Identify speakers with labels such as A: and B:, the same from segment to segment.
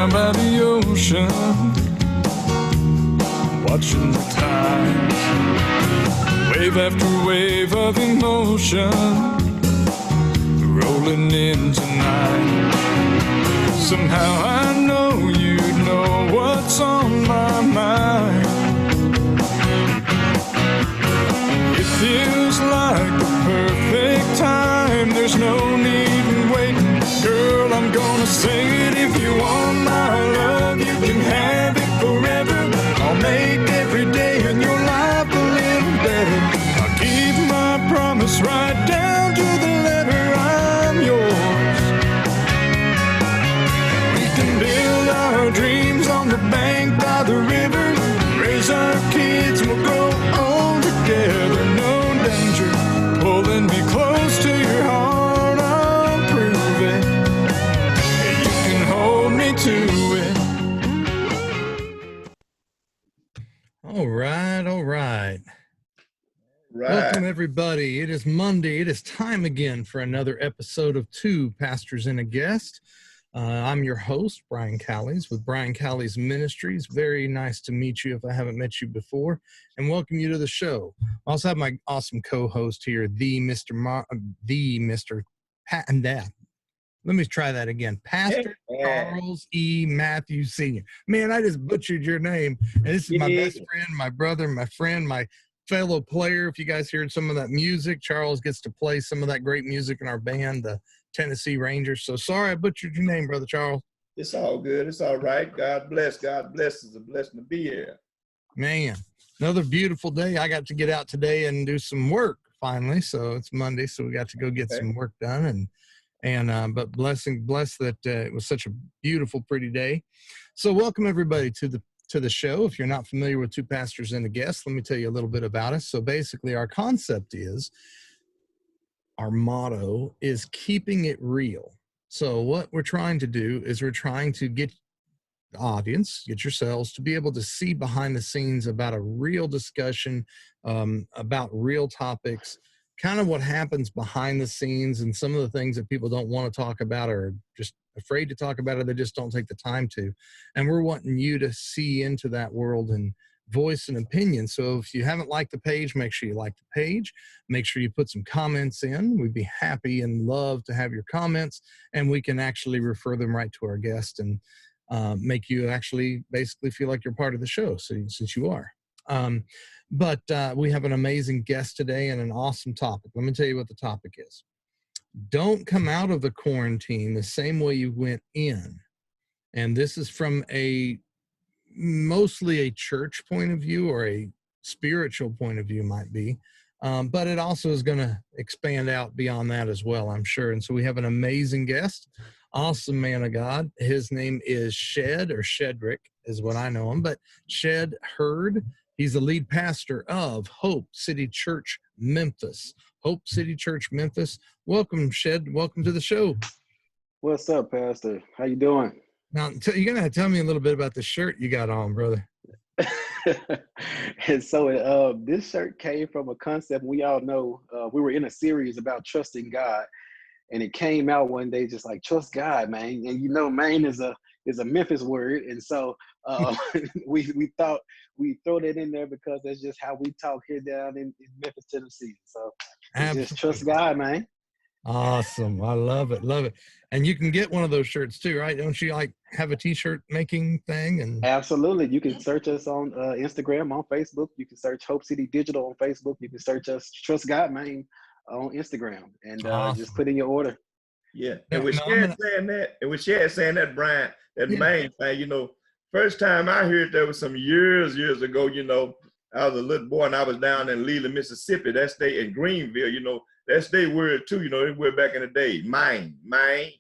A: down by the ocean, watching the tides, wave after wave of emotion, rolling in tonight. Somehow I know you know what's on my mind. It feels like the perfect time. There's no need in waiting. Girl, I'm gonna sing it. If you want my love, you can have it forever. I'll make every day in your life a little better. I'll keep my promise right down to the letter. I'm yours. We can build our dreams on the bank by the river. Raise our kids, we'll grow old together. No danger pulling me close to your heart. I'll prove it. You can hold me to it.
B: All right, all right.
C: Right.
B: Welcome, everybody. It is Monday. It is time again for another episode of Two Pastors and a Guest. I'm your host, Brian Callies, with Callies Ministries. Very nice to meet you if I haven't met you before, and welcome you to the show. I also have my awesome co-host here, the Mr. Pat and Dad. Let me try that again. Pastor Charles E. Matthew Sr. Man, I just butchered your name. And this is my best friend, my brother, my friend, my fellow player. If you guys heard some of that music, Charles gets to play some of that great music in our band, the Tennessee Rangers. So sorry I butchered your name, Brother Charles.
C: It's all good. It's all right. God bless. God bless. It's a blessing to be here.
B: Man, another beautiful day. I got to get out today and do some work finally. So it's Monday, so we got to go get some work done. But blessed that it was such a beautiful, pretty day. So welcome everybody to the show. If you're not familiar with Two Pastors and a Guest, let me tell you a little bit about us. So basically our concept is, our motto is keeping it real. So what we're trying to do is we're trying to get the audience, get yourselves to be able to see behind the scenes about a real discussion, about real topics, kind of what happens behind the scenes and some of the things that people don't want to talk about or just afraid to talk about, or they just don't take the time to. And we're wanting you to see into that world and voice an opinion. So if you haven't liked the page, make sure you like the page. Make sure you put some comments in. We'd be happy and love to have your comments, and we can actually refer them right to our guest and make you actually basically feel like you're part of the show, so since you are. But we have an amazing guest today and an awesome topic. Let me tell you what the topic is. Don't come out of the quarantine the same way you went in. And this is from mostly a church point of view, or a spiritual point of view might be. But it also is going to expand out beyond that as well, I'm sure. And so we have an amazing guest, awesome man of God. His name is Shedrick is what I know him, but Shed Hurd. He's the lead pastor of Hope City Church, Memphis. Hope City Church, Memphis. Welcome, Shed. Welcome to the show.
D: What's up, Pastor? How you doing?
B: Now, you're going to have to tell me a little bit about the shirt you got on, brother.
D: And so this shirt came from a concept we all know. We were in a series about trusting God, and it came out one day just like, trust God, man. And you know, man is a Memphis word. And so we thought we'd throw that in there because that's just how we talk here down in Memphis, Tennessee. So just trust God, man.
B: Awesome. I love it. Love it. And you can get one of those shirts too, right? Don't you like have a t-shirt making thing? And
D: absolutely. You can search us on Instagram, on Facebook. You can search Hope City Digital on Facebook. You can search us Trust God, man, on Instagram, and
B: awesome.
D: Just put in your order.
C: Yeah. And with Shad saying that, Brian, that main thing, you know, first time I heard that was some years ago, you know, I was a little boy and I was down in Leland, Mississippi. That state in Greenville, you know, that's their word too, you know, they were back in the day. Mine,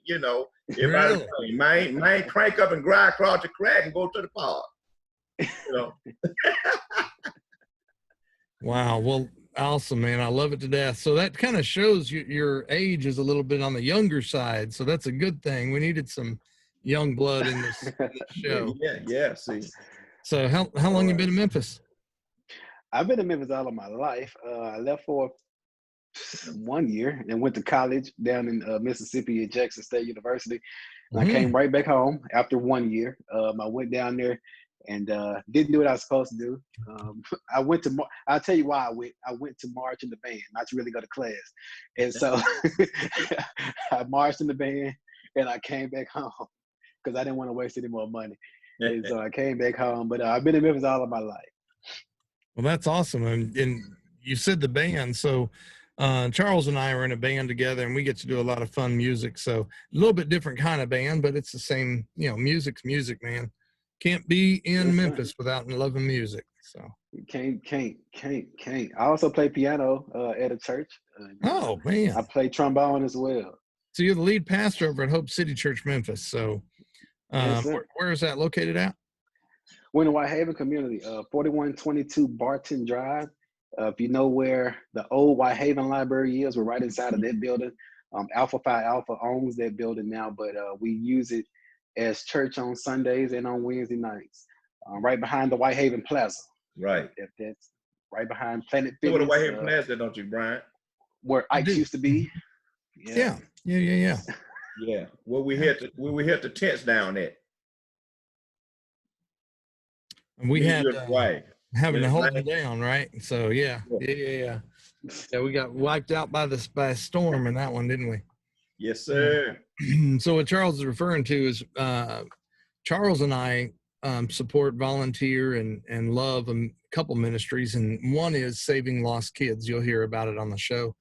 C: you know, everybody really? Mine, crank up and grind across the crack and go to the park. You know.
B: Wow. Well, awesome, man. I love it to death. So that kind of shows your age is a little bit on the younger side. So that's a good thing. We needed some young blood in this show.
C: Yeah. See.
B: So how long you been in Memphis?
D: I've been in Memphis all of my life. I left for 1 year and went to college down in Mississippi at Jackson State University. And I came right back home after 1 year. I went down there and didn't do what I was supposed to do. I went to, I'll tell you why I went. I went to march in the band, not to really go to class. And so I marched in the band and I came back home because I didn't want to waste any more money. And so I came back home, but I've been in Memphis all of my life.
B: Well, that's awesome. And you said the band. So Charles and I are in a band together and we get to do a lot of fun music. So a little bit different kind of band, but it's the same, music's music, man. Can't be in Memphis without loving music. So
D: can't. I also play piano at a church.
B: Oh man,
D: I play trombone as well.
B: So you're the lead pastor over at Hope City Church, Memphis. So where is that located at?
D: We're in the Whitehaven community, 4122 Barton Drive. If you know where the old Whitehaven Library is, we're right inside of that building. Alpha Phi Alpha owns that building now, but we use it as church on Sundays and on Wednesday nights, right behind the Whitehaven Plaza.
C: Right.
D: That's right behind Planet Fitness.
C: You know what the Whitehaven Plaza, don't you, Brian?
D: Where Ike's used to be.
B: Yeah.
C: Yeah. Where we had the tents down at.
B: And we had having to hold them
C: right?
B: down, right? So yeah. Yeah, we got wiped out by a storm in that one, didn't we?
C: Yes, sir.
B: So what Charles is referring to is Charles and I support, volunteer, and love a couple ministries, and one is Saving Lost Kids. You'll hear about it on the show,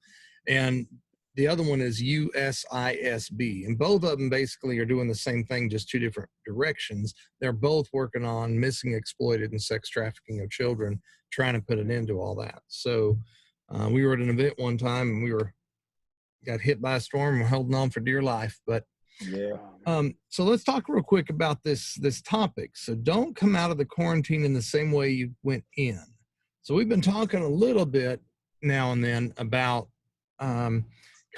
B: and the other one is USISB, and both of them basically are doing the same thing, just two different directions. They're both working on missing, exploited, and sex trafficking of children, trying to put an end to all that. So we were at an event one time, and we got hit by a storm and holding on for dear life. But so let's talk real quick about this topic. So don't come out of the quarantine in the same way you went in. So we've been talking a little bit now and then about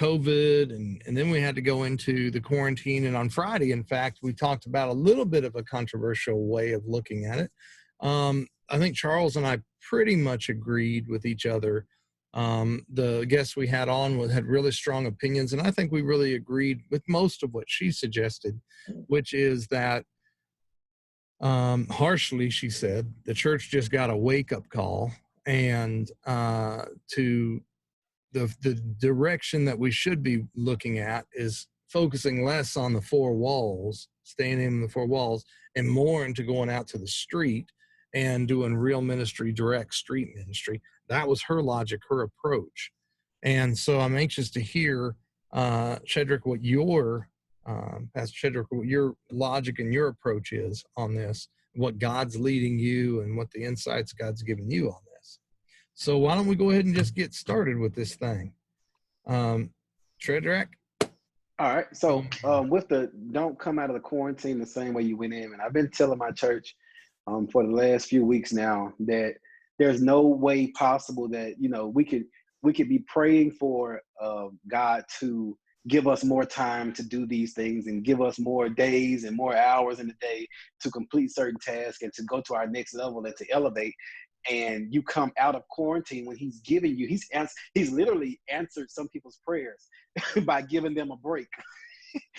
B: COVID, and then we had to go into the quarantine. And on Friday, in fact, we talked about a little bit of a controversial way of looking at it. I think Charles and I pretty much agreed with each other. The guests we had on had really strong opinions, and I think we really agreed with most of what she suggested, which is that harshly, she said, the church just got a wake-up call, and to the direction that we should be looking at is focusing less on the four walls, staying in the four walls, and more into going out to the street and doing real ministry, direct street ministry. That was her logic, her approach. And so I'm anxious to hear, Shedrick, what your, Pastor Shedrick, what your logic and your approach is on this, what God's leading you and what the insights God's given you on this. So why don't we go ahead and just get started with this thing? Shedrick?
D: All right. So with the don't come out of the quarantine the same way you went in, and I've been telling my church for the last few weeks now that there's no way possible that, we could be praying for God to give us more time to do these things and give us more days and more hours in the day to complete certain tasks and to go to our next level and to elevate. And you come out of quarantine when he's giving you, he's literally answered some people's prayers by giving them a break.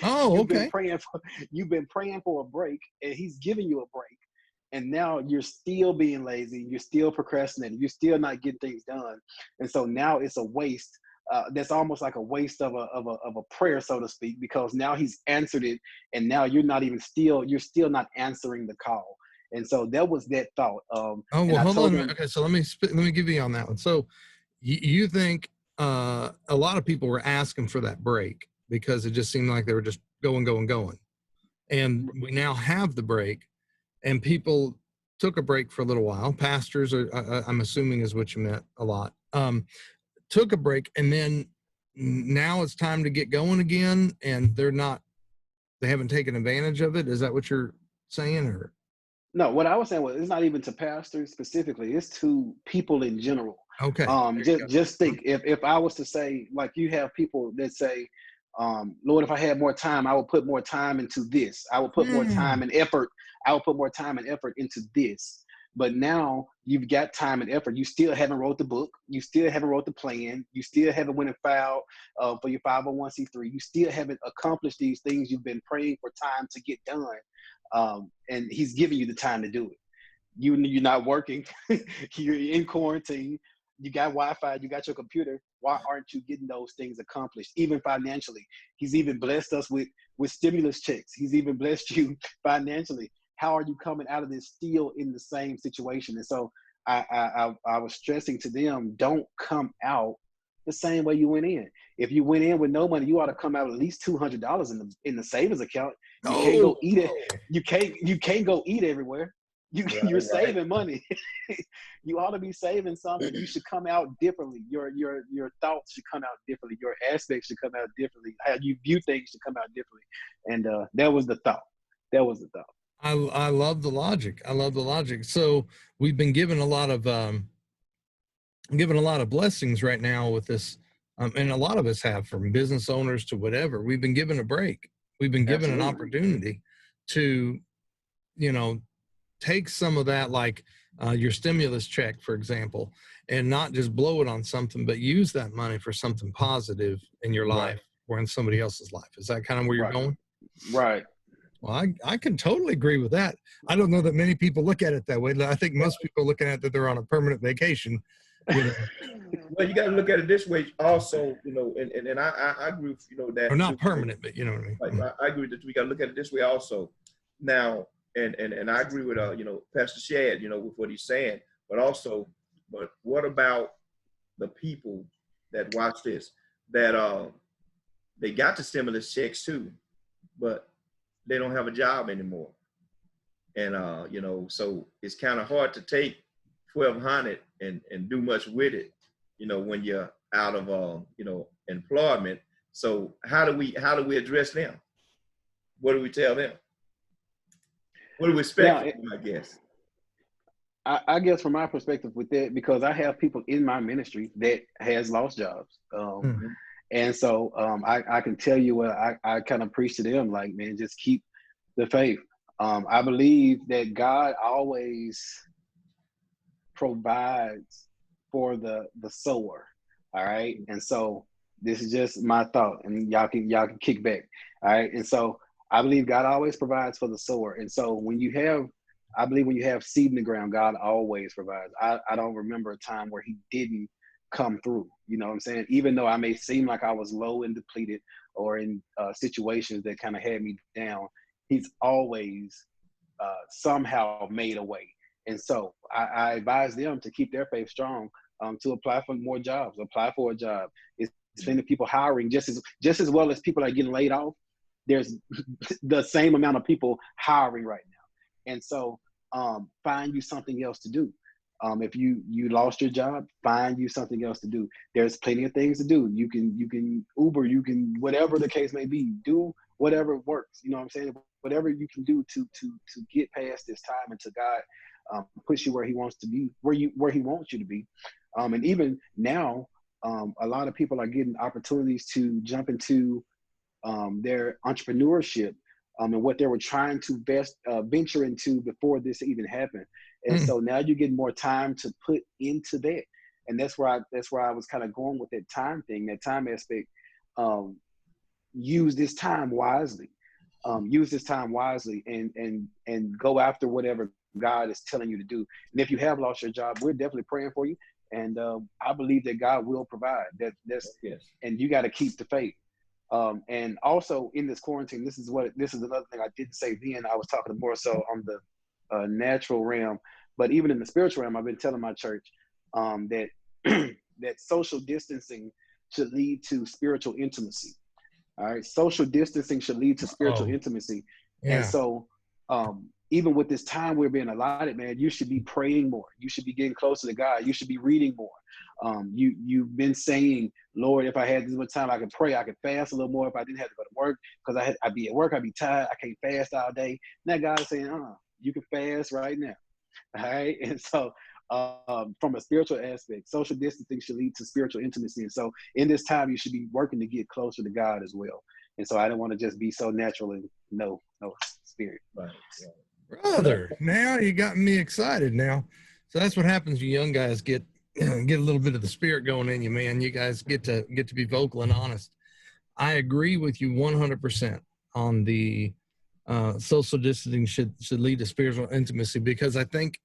B: Oh, okay.
D: You've been praying for a break, and he's giving you a break. And now you're still being lazy, you're still procrastinating, you're still not getting things done. And so now it's a waste. That's almost like a waste of a prayer, so to speak, because now he's answered it, and now you're still not answering the call. And so that was that thought.
B: Hold on. Okay, so let me give you on that one. So you think a lot of people were asking for that break because it just seemed like they were just going. And we now have the break, and people took a break for a little while. Pastors, I'm assuming is what you meant a lot, took a break, and then now it's time to get going again, and they haven't taken advantage of it. Is that what you're saying, or?
D: No, what I was saying was it's not even to pastors specifically, it's to people in general.
B: Okay.
D: Just think, if I was to say, like, you have people that say, Lord, if I had more time, I would put more time into this. I would put more time and effort. I would put more time and effort into this. But now you've got time and effort. You still haven't wrote the book. You still haven't wrote the plan. You still haven't went and filed for your 501c3. You still haven't accomplished these things you've been praying for time to get done. And he's giving you the time to do it. You're not working. You're in quarantine. You got Wi-Fi. You got your computer. Why aren't you getting those things accomplished, even financially? He's even blessed us with stimulus checks. He's even blessed you financially. How are you coming out of this still in the same situation? And so I was stressing to them, don't come out the same way you went in. If you went in with no money, you ought to come out at least $200 in the savings account. You can't go eat it. You can't go eat everywhere. You're saving money. You ought to be saving something. You should come out differently. Your thoughts should come out differently. Your aspects should come out differently. How you view things should come out differently. And that was the thought. That was the thought.
B: I love the logic. I love the logic. So we've been given a lot of blessings right now with this, and a lot of us have, from business owners to whatever. We've been given a break. We've been given an opportunity to, take some of that, like your stimulus check, for example, and not just blow it on something, but use that money for something positive in your life or in somebody else's life. Is that kind of where you're going?
D: Right.
B: Well, I can totally agree with that. I don't know that many people look at it that way. I think most people looking at it that they're on a permanent vacation.
C: Well, you got to look at it this way also, and I agree with, that.
B: Or not permanent, but you know what I mean?
C: I agree that we got to look at it this way also. Now, and I agree with, Pastor Shad, with what he's saying, but what about the people that watch this, that they got the stimulus checks too, but they don't have a job anymore. And, so it's kind of hard to take 1,200 and do much with it, when you're out of, employment. So how do we address them? What do we tell them? What do we expect from them, I guess?
D: I guess from my perspective with that, because I have people in my ministry that has lost jobs. And so I can tell you what I kind of preach to them, like, man, just keep the faith. I believe that God always provides for the sower. All right. And so this is just my thought, and y'all can kick back. All right. And so I believe God always provides for the sower. And so I believe when you have seed in the ground, God always provides. I don't remember a time where he didn't come through. You know what I'm saying? Even though I may seem like I was low and depleted or in situations that kind of had me down, he's always somehow made a way. And so I advise them to keep their faith strong, to apply for more jobs, apply for a job. It's plenty of people hiring just as well as people are getting laid off. There's the same amount of people hiring right now. And so find you something else to do. If you lost your job, find you something else to do. There's plenty of things to do. You can Uber, you can, whatever the case may be, do whatever works. You know what I'm saying? Whatever you can do to get past this time and to God push you where he wants to be, where he wants you to be. And even now, a lot of people are getting opportunities to jump into their entrepreneurship and what they were trying to venture into before this even happened. And so now you get more time to put into that. And that's where I was kind of going with that time thing, that time aspect. Use this time wisely. Use this time wisely and go after whatever God is telling you to do. And if you have lost your job, we're definitely praying for you. And I believe that God will provide. And you got to keep the faith. And also in this quarantine, this is another thing I didn't say then. I was talking more so on the natural realm, but even in the spiritual realm, I've been telling my church that that social distancing should lead to spiritual intimacy. All right, social distancing should lead to spiritual intimacy. Yeah. And so even with this time we're being allotted, man, you should be praying more. You should be getting closer to God. You should be reading more. You've been saying, Lord, if I had this much time, I could pray. I could fast a little more if I didn't have to go to work, because I'd be at work. I'd be tired. I can't fast all day. Now God is saying, you can fast right now. All right. And so from a spiritual aspect, social distancing should lead to spiritual intimacy. And so in this time, you should be working to get closer to God as well. And so I don't want to just be so natural and no spirit.
C: Right.
B: Brother, now you got me excited now. So that's what happens. You young guys get a little bit of the spirit going in you, man. You guys get to be vocal and honest. I agree with you 100% on the social distancing should lead to spiritual intimacy, because I think,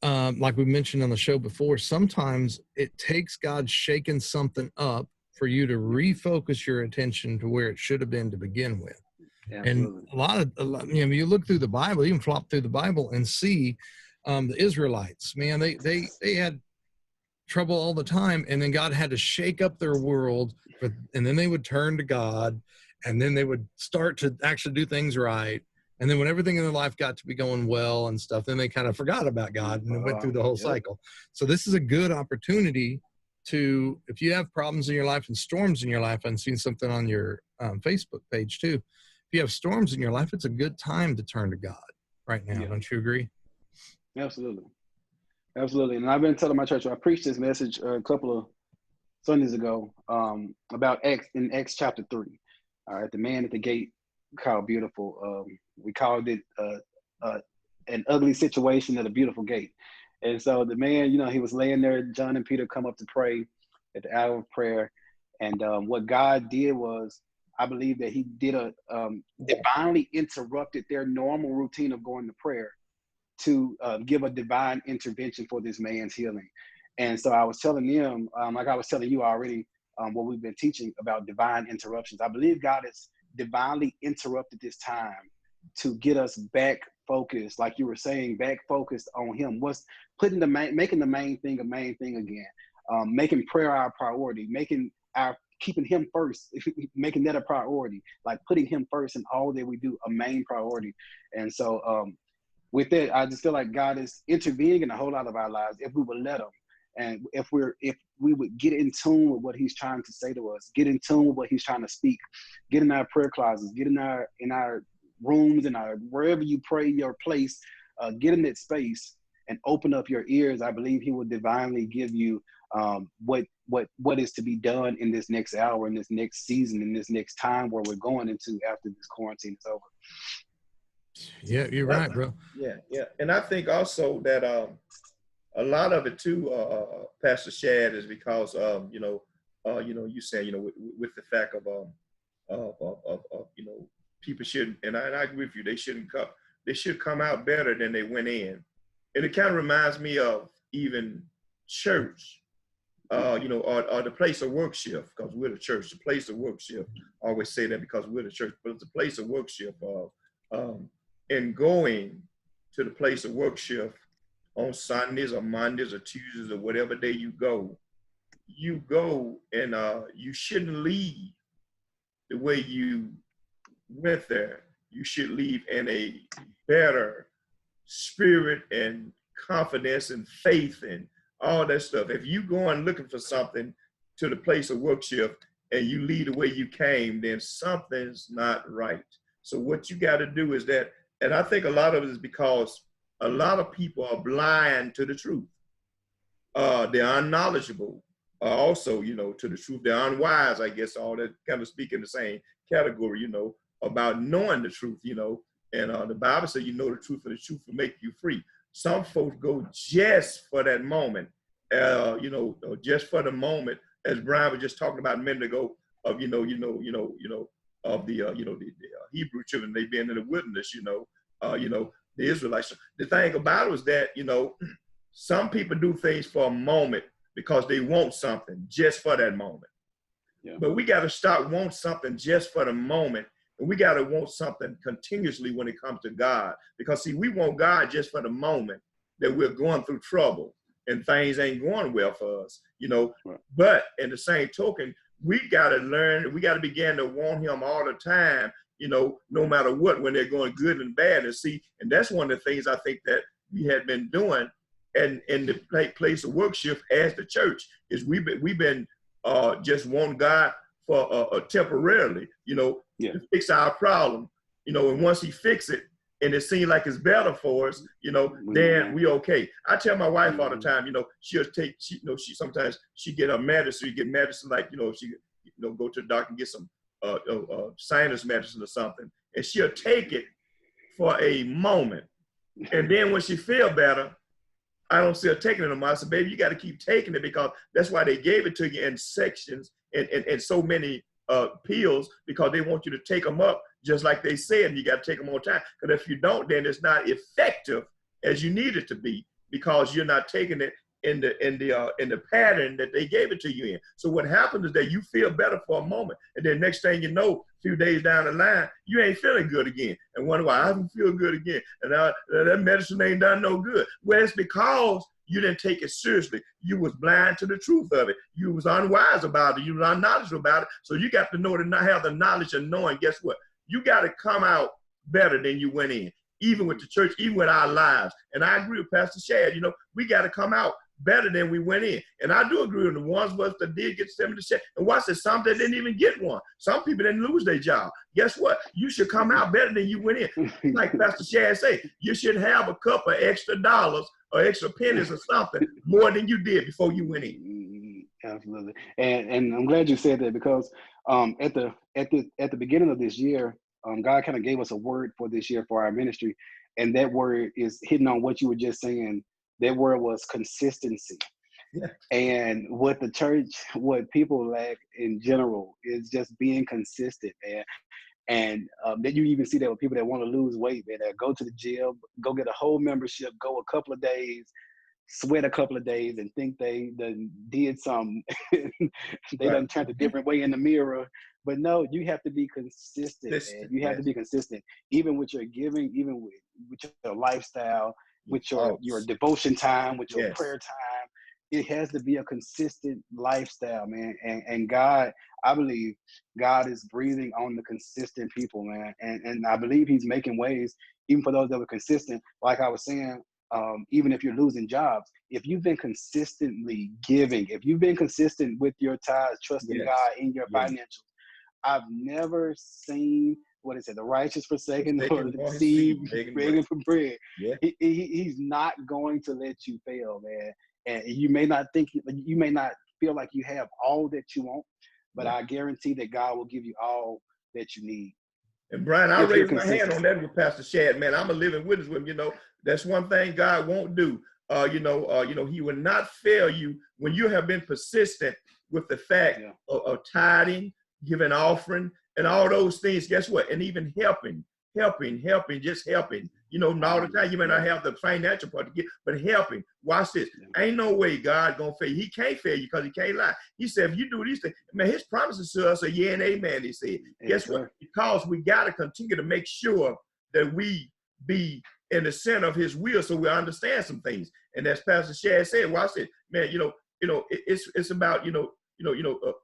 B: like we mentioned on the show before, sometimes it takes God shaking something up for you to refocus your attention to where it should have been to begin with. Absolutely. And a lot, you know, you look through the Bible, you can flop through the Bible and see the Israelites, man, they had trouble all the time, and then God had to shake up their world, and then they would turn to God, and then they would start to actually do things right. And then when everything in their life got to be going well and stuff, then they kind of forgot about God and went through the whole cycle. So this is a good opportunity to, if you have problems in your life and storms in your life, I've seen something on your Facebook page too. If you have storms in your life, it's a good time to turn to God right now. Yeah. Don't you agree?
D: Absolutely. Absolutely. And I've been telling my church, I preached this message a couple of Sundays ago about Acts chapter 3. All right, the man at the gate called beautiful. We called it an ugly situation at a beautiful gate. And so the man, you know, he was laying there. John and Peter come up to pray at the hour of prayer. And what God did was, I believe that he did divinely interrupted their normal routine of going to prayer to give a divine intervention for this man's healing. And so I was telling them, like I was telling you already, what we've been teaching about divine interruptions. I believe God has divinely interrupted this time to get us back focused, like you were saying, back focused on him. What's making the main thing a main thing again, making prayer our priority, keeping him first, making that a priority, like putting him first in all that we do, a main priority. And so with that, I just feel like God is intervening in a whole lot of our lives if we would let him. And if we would get in tune with what he's trying to say to us, get in tune with what he's trying to speak, get in our prayer closets, get in our rooms, wherever you pray, your place, get in that space and open up your ears. I believe he will divinely give you what is to be done in this next hour, in this next season, in this next time where we're going into after this quarantine is over.
B: Yeah, you're right, bro.
C: Yeah. And I think also that a lot of it too, Pastor Shad, is because you said, with the fact of people shouldn't, and I agree with you, they should come out better than they went in. And it kind of reminds me of even church, or the place of worship, because we're the church, the place of worship. I always say that because we're the church, but it's a place of worship. And going to the place of worship on Sundays or Mondays or Tuesdays or whatever day you go and you shouldn't leave the way you went there. You should leave in a better spirit and confidence and faith and all that stuff. If you go and looking for something to the place of worship and you leave the way you came, then something's not right. So what you got to do is that, and I think a lot of it is because a lot of people are blind to the truth. They're unknowledgeable also, to the truth. They're unwise, I guess, all that kind of speak in the same category, about knowing the truth, and the Bible says, the truth, and the truth will make you free. Some folks go just for that moment, just for the moment, as Brian was just talking about a minute ago, of, of the Hebrew children, they being in the wilderness, the Israelites. The thing about it was that, some people do things for a moment because they want something just for that moment. Yeah. But we got to stop want something just for the moment. And we got to want something continuously when it comes to God. Because see, we want God just for the moment that we're going through trouble and things ain't going well for us, Right. But in the same token, we got to learn, we got to begin to want him all the time, no matter what, when they're going good and bad. And see, and that's one of the things I think that we had been doing and in the place of worship as the church is we've been just wanting God for temporarily, to fix our problem, and once he fix it and it seems like it's better for us, then we okay. I tell my wife all the time, she'll take, she sometimes she get her medicine, like, she, go to the doctor and get some sinus medicine or something, and she'll take it for a moment. And then when she feel better, I don't see her taking it anymore. I said, baby, you got to keep taking it, because that's why they gave it to you in sections and so many pills, because they want you to take them up just like they said, and you got to take them on time. Because if you don't, then it's not effective as you need it to be, because you're not taking it in the pattern that they gave it to you in. So what happens is that you feel better for a moment, and then next thing you know, a few days down the line, you ain't feeling good again, and wonder why I don't feel good again, and that medicine ain't done no good. Well, it's because you didn't take it seriously. You was blind to the truth of it. You was unwise about it. You was unknowledgeable about it. So you got to know to not have the knowledge and knowing. Guess what? You got to come out better than you went in, even with the church, even with our lives. And I agree with Pastor Shad. You know, we got to come out better than we went in. And I do agree with the ones of us that did get 70%. And watch this, some that didn't even get one. Some people didn't lose their job. Guess what? You should come out better than you went in. Like Pastor Shad say, you should have a couple of extra dollars or extra pennies or something more than you did before you went in.
D: Absolutely. And I'm glad you said that, because at the beginning of this year, God kind of gave us a word for this year for our ministry. And that word is hitting on what you were just saying. That word was consistency. Yeah. And what the church, what people lack in general is just being consistent, man. And then you even see that with people that want to lose weight, man, that go to the gym, go get a whole membership, go a couple of days, sweat a couple of days, and think they did something. They done turned a different way in the mirror. But no, you have to be consistent, man. You have to be consistent, even with your giving, even with your lifestyle, with your devotion time, with your prayer time. It has to be a consistent lifestyle, man. And God, I believe God is breathing on the consistent people, man. And I believe he's making ways, even for those that were consistent. Like I was saying, even if you're losing jobs, if you've been consistently giving, if you've been consistent with your tithes, trusting God in your financials, I've never seen, what is it, the righteous forsaken or the seed begging for bread. Yeah. He's not going to let you fail, man. And you may not feel like you have all that you want, but I guarantee that God will give you all that you need.
C: And Brian, I raise my hand on that with Pastor Shad, man. I'm a living witness with him. You know, that's one thing God won't do. He will not fail you when you have been persistent with the fact of tithing, giving offering, and all those things. Guess what? And even helping, just helping. You know, all the time you may not have the financial part to get, but helping. Watch this. Ain't no way God gonna fail you. He can't fail you because he can't lie. He said, if you do these things, man, his promises to us are yeah and amen, he said. Guess what? Because we got to continue to make sure that we be in the center of his will so we understand some things. And as Pastor Shad said, watch it, man, it's about,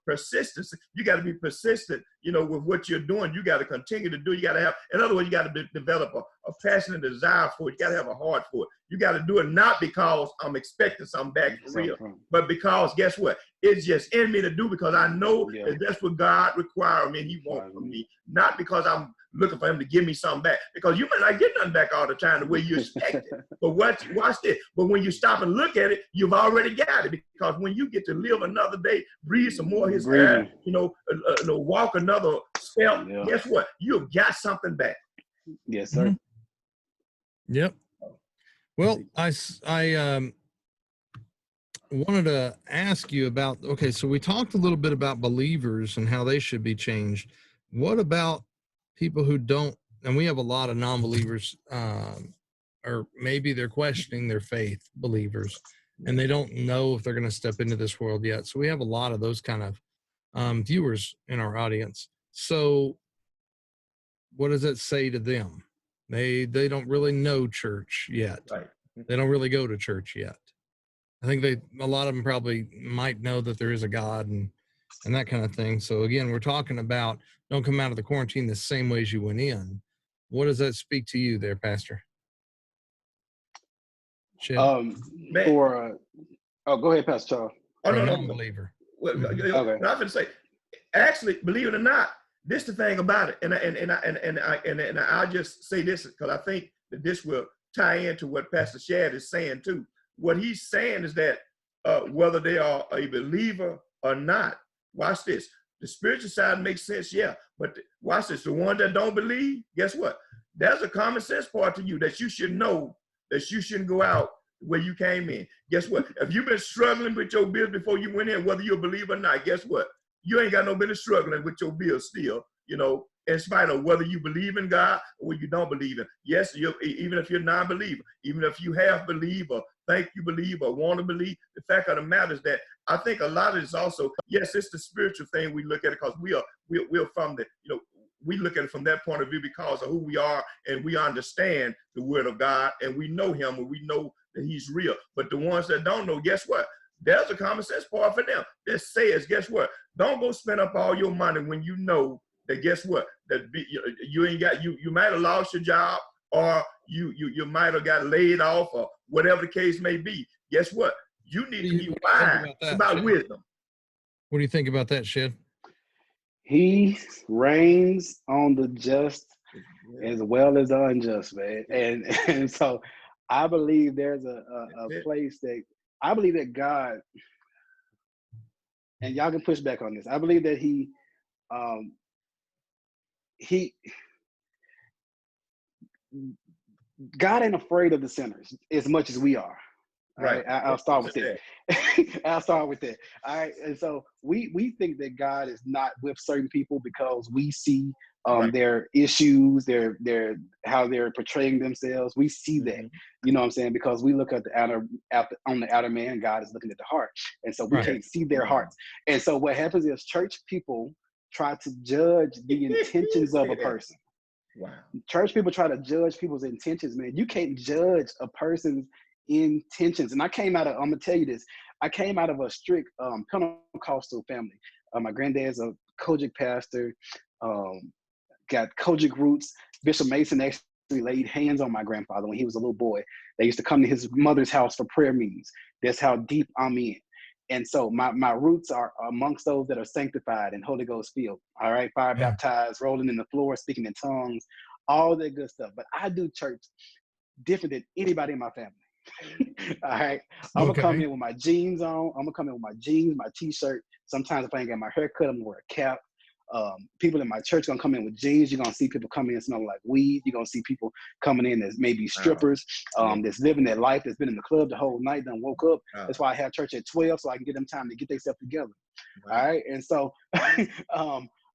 C: persistence. You got to be persistent, with what you're doing. You got to continue to do. You got to have, in other words, you got to develop a passion and desire for it. You got to have a heart for it. You got to do it not because I'm expecting something back for real, but because guess what? It's just in me to do because I know that that's what God requires me and he wants from me. Not because I'm looking for him to give me something back, because you might not get nothing back all the time the way you expect it. But watch this. But when you stop and look at it, you've already got it, because when you get to live another day, breathe some more of his air, walk another step, guess what? You've got something back.
D: Yes, sir.
B: Mm-hmm. Yep. Well, I wanted to ask you about, so we talked a little bit about believers and how they should be changed. What about people who don't, and we have a lot of non-believers, or maybe they're questioning their faith, believers, and they don't know if they're going to step into this world yet. So we have a lot of those kind of viewers in our audience. So what does that say to them? They don't really know church yet. Right. They don't really go to church yet. I think a lot of them probably might know that there is a God and that kind of thing. So again, we're talking about don't come out of the quarantine the same way as you went in. What does that speak to you there, Pastor?
D: Go ahead, Pastor Charles.
C: Oh, no,
B: believer.
C: Well, okay. I'm going to say, actually, believe it or not, this is the thing about it, and I'll just say this because I think that this will tie into what Pastor Shad is saying too. What he's saying is that whether they are a believer or not, watch this. The spiritual side makes sense, yeah. But watch this. The ones that don't believe, guess what? there's a common sense part to you that you should know that you shouldn't go out where you came in. Guess what? If you've been struggling with your bills before you went in, whether you believe or not, guess what? You ain't got no business struggling with your bills still, you know, in spite of whether you believe in God or you don't believe in. Yes, even if you're non-believer, even if you have believed or think you believe or want to believe, the fact of the matter is that I think a lot of this also, yes, it's the spiritual thing we look at it because we're from the, you know, we look at it from that point of view because of who we are and we understand the word of God and we know him and we know that he's real. But the ones that don't know, guess what? There's a common sense part for them that says, guess what? Don't go spend up all your money when you know that, guess what? That you ain't got, you might have lost your job or you might have got laid off or whatever the case may be. Guess what? You need to be wise. It's about wisdom.
B: What do you think about that, Shed?
D: He reigns on the just as well as the unjust, man. And so I believe there's a place that I believe that God, and y'all can push back on this. I believe that God ain't afraid of the sinners as much as we are.
C: Right.
D: I'll start with that. I'll start with that. All right. And so we think that God is not with certain people because we see their issues, their how they're portraying themselves. We see that, you know what I'm saying? Because we look at the outer man, God is looking at the heart. And so we can't see their hearts. And so what happens is church people try to judge the intentions of a person.
C: Wow.
D: Church people try to judge people's intentions, man. You can't judge a person's intentions. And I'm gonna tell you this, I came out of a strict Pentecostal family. My granddad's a Kojic pastor, got Kojic roots. Bishop Mason actually laid hands on my grandfather when he was a little boy. They used to come to his mother's house for prayer meetings. That's how deep I'm in. And so my roots are amongst those that are sanctified and Holy Ghost filled. All right, fire baptized, rolling in the floor, speaking in tongues, all that good stuff. But I do church different than anybody in my family. All right, I'm gonna come in with my jeans on. I'm gonna come in with my jeans, my t-shirt. Sometimes if I ain't got my hair cut, I'm gonna wear a cap. People in my church gonna come in with jeans. You're gonna see people coming in smelling like weed. You're gonna see people coming in as maybe strippers, that's living their life, that's been in the club the whole night, then woke up. That's why I have church at 12, so I can get them time to get themselves together. All right, and so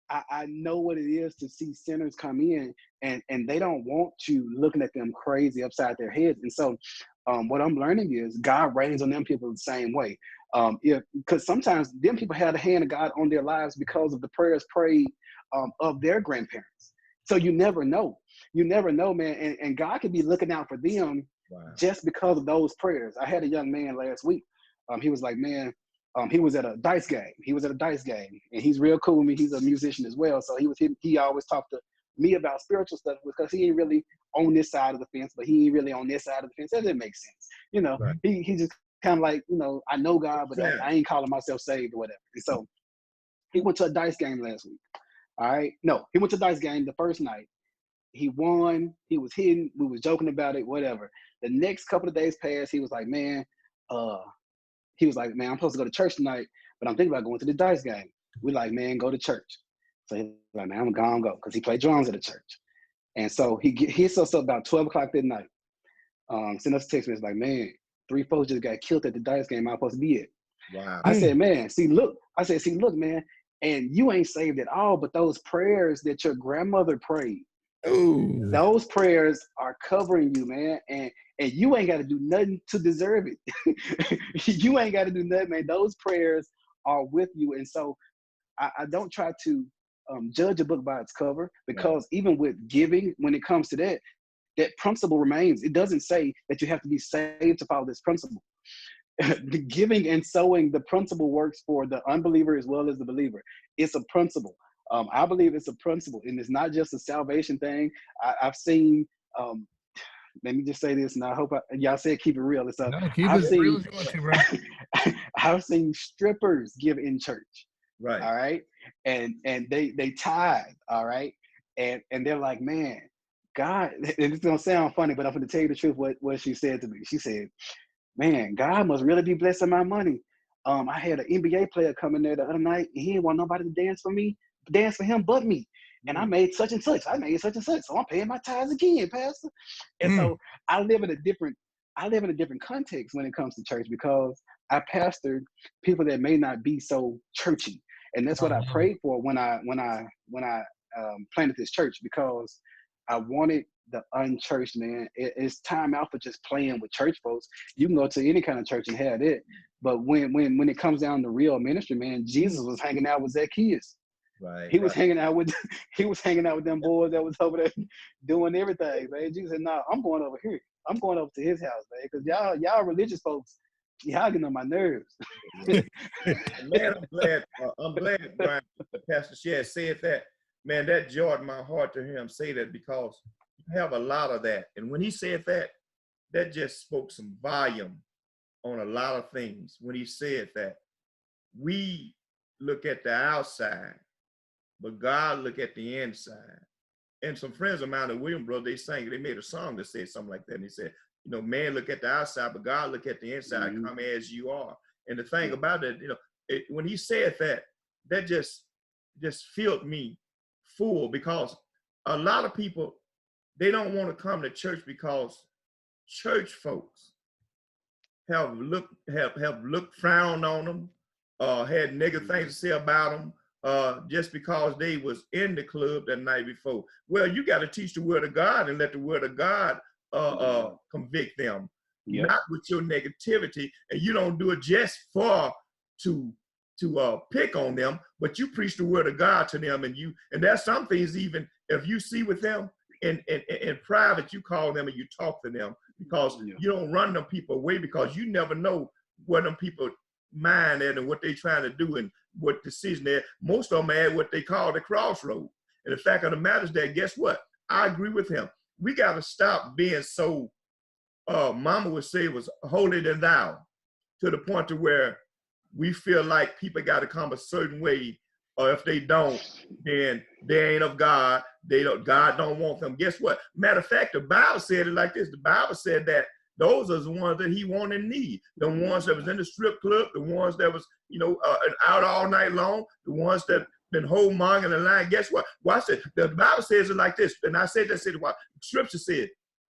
D: I know what it is to see sinners come in and they don't want you looking at them crazy upside their heads. And so what I'm learning is God reigns on them people the same way. Because sometimes them people had the hand of God on their lives because of the prayers prayed of their grandparents. So you never know. You never know, man. And God could be looking out for them just because of those prayers. I had a young man last week. He was like, man, he was at a dice game. And he's real cool with me. He's a musician as well. So he always talked to me about spiritual stuff because he ain't really on this side of the fence, but he ain't really on this side of the fence. That didn't make sense. You know, he just kind of like, you know, I know God, but I ain't calling myself saved or whatever. And so he went to a dice game last week. All right. No, he went to a dice game the first night. He won. He was hitting. We was joking about it, whatever. The next couple of days passed. He was like, man, I'm supposed to go to church tonight, but I'm thinking about going to the dice game. We're like, man, go to church. So he's like, man, I'm gonna go because he played drums at the church. And so he hits us up about 12 o'clock that night. Send us a text message like, man, 3 folks just got killed at the dice game I'm supposed to be at.
C: Wow.
D: I said, man, look, man, and you ain't saved at all, but those prayers that your grandmother prayed, those prayers are covering you, man, and you ain't got to do nothing to deserve it. You ain't got to do nothing, man. Those prayers are with you. And so I don't try to judge a book by its cover, because even with giving, when it comes to that principle remains. It doesn't say that you have to be saved to follow this principle. The giving and sowing, the principle works for the unbeliever as well as the believer. It's a principle. I believe it's a principle, and it's not just a salvation thing. I've seen, let me just say this, and I hope y'all said keep it real. It's real as you want to, bro. I've seen strippers give in church.
C: Right.
D: All right. And they tithe. All right. And they're like, man, God, and it's gonna sound funny, but I'm gonna tell you the truth what she said to me. She said, man, God must really be blessing my money. I had an NBA player come in there the other night, and he didn't want nobody to dance for him but me. and I made such and such. I made such and such. So I'm paying my tithes again, Pastor. And so I live in a different context when it comes to church, because I pastor people that may not be so churchy. And that's what I prayed for when I planted this church, because I wanted the unchurched, man. It's time out for just playing with church folks. You can go to any kind of church and have it, but when it comes down to real ministry, man, Jesus was hanging out with Zacchaeus.
C: Right.
D: He was hanging out with them boys that was over there doing everything, man. Jesus said, "No, I'm going over here. I'm going over to his house, man, because y'all religious folks, y'all getting on my nerves."
C: Man, I'm glad, Brian, Pastor Shad said that. Man, that jarred my heart to hear him say that, because you have a lot of that. And when he said that, that just spoke some volume on a lot of things. When he said that, we look at the outside, but God look at the inside. And some friends of mine at Williamsboro, they made a song that said something like that. And he said, you know, man look at the outside, but God look at the inside. Come as you are. And the thing about it, you know, when he said that, that just filled me full, because a lot of people, they don't want to come to church because church folks have looked frowned on them, had negative things to say about them, just because they was in the club that night before. Well, you got to teach the word of God and let the word of God convict them, not with your negativity. And you don't do it just to pick on them, but you preach the word of God to them. And there's some things, even if you see with them in private, you call them and you talk to them, because you don't run them people away, because you never know what them people mind at and what they trying to do and what decision they're. Most of them are at what they call the crossroad. And the fact of the matter is that, guess what? I agree with him. We got to stop being so, Mama would say, was holier than thou, to the point to where we feel like people got to come a certain way, or if they don't, then they ain't of God. God don't want them. Guess what? Matter of fact, the Bible said it like this. The Bible said that those are the ones that he want and need. The ones that was in the strip club, the ones that was, out all night long, the ones that been whoremongering the line. Guess what? Watch it. The Bible says it like this. And I said that, Scripture said,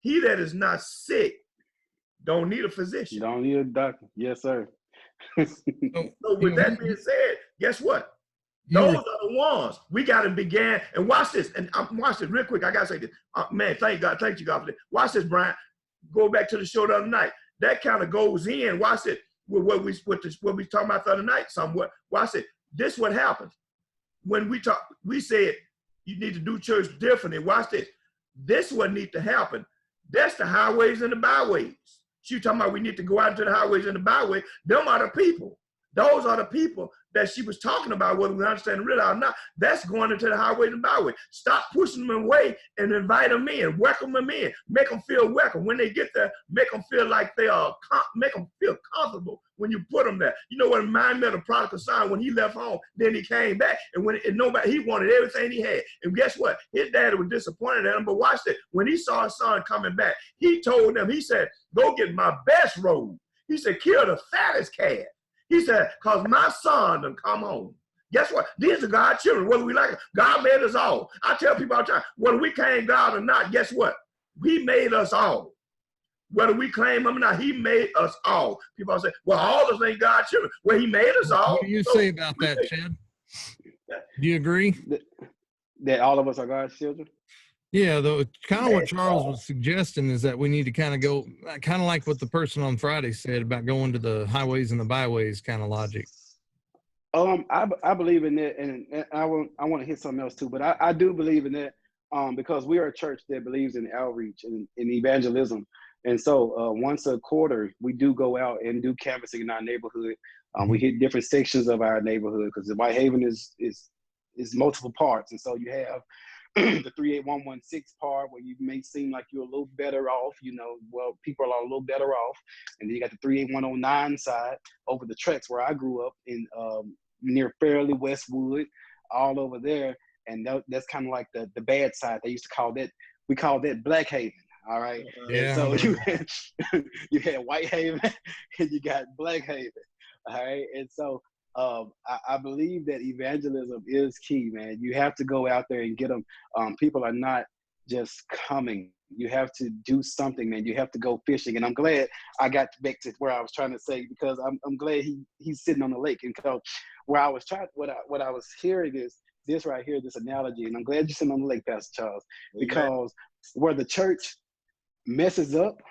C: he that is not sick don't need a physician.
D: You don't need a doctor. Yes, sir.
C: So with that being said, guess what? Those are the ones we got to begin. And watch this. And watch this real quick. I got to say this. Man, thank God. Thank you, God, for that. Watch this, Brian. Go back to the show the other night. That kind of goes in. Watch it. With what we talking about the other night somewhat. Watch it. This what happens. When we said you need to do church differently. Watch this. This what needs to happen. That's the highways and the byways. She talking about we need to go out into the highways and the byway. Them are the people. Those are the people that she was talking about, whether we understand real or not. That's going into the highways and byway. Stop pushing them away and invite them in. Welcome them in. Make them feel welcome. When they get there, make them feel like they are, make them feel comfortable when you put them there. You know what reminded me of the prodigal son? When he left home, then he came back, and he wanted everything he had. And guess what? His daddy was disappointed at him, but watch this. When he saw his son coming back, he told them, he said, go get my best robe. He said, kill the fattest calf. He said, because my son done come home. Guess what? These are God's children, whether we like it. God made us all. I tell people all the time, whether we claim God or not, guess what? He made us all. Whether we claim him or not, he made us all. People say, well, all of us ain't God's children. Well, he made us all.
B: What do you say about that, Chad? Do you agree?
D: That all of us are God's children?
B: Yeah, though, kind of what Charles was suggesting is that we need to kind of go, kind of like what the person on Friday said about going to the highways and the byways kind of logic.
D: I believe in that, and I want to hit something else too, but I do believe in that because we are a church that believes in outreach and in evangelism. And so once a quarter, we do go out and do canvassing in our neighborhood. We hit different sections of our neighborhood because the Whitehaven is multiple parts. And so you have the 38116 part where you may seem like you're a little better off, people are a little better off. And then you got the 38109 side over the tracks where I grew up in near Fairleigh, Westwood, all over there. And that's kind of like the bad side. They used to call that, we call that Blackhaven. All right.
B: Yeah.
D: So you had Whitehaven and you got Blackhaven. All right. And so I believe that evangelism is key, man. You have to go out there and get them. People are not just coming. You have to do something, man. You have to go fishing. And I'm glad I got back to where I was trying to say, because I'm glad he's sitting on the lake. And so where I was trying, what I was hearing is this right here, this analogy. And I'm glad you're sitting on the lake, Pastor Charles, because where the church messes up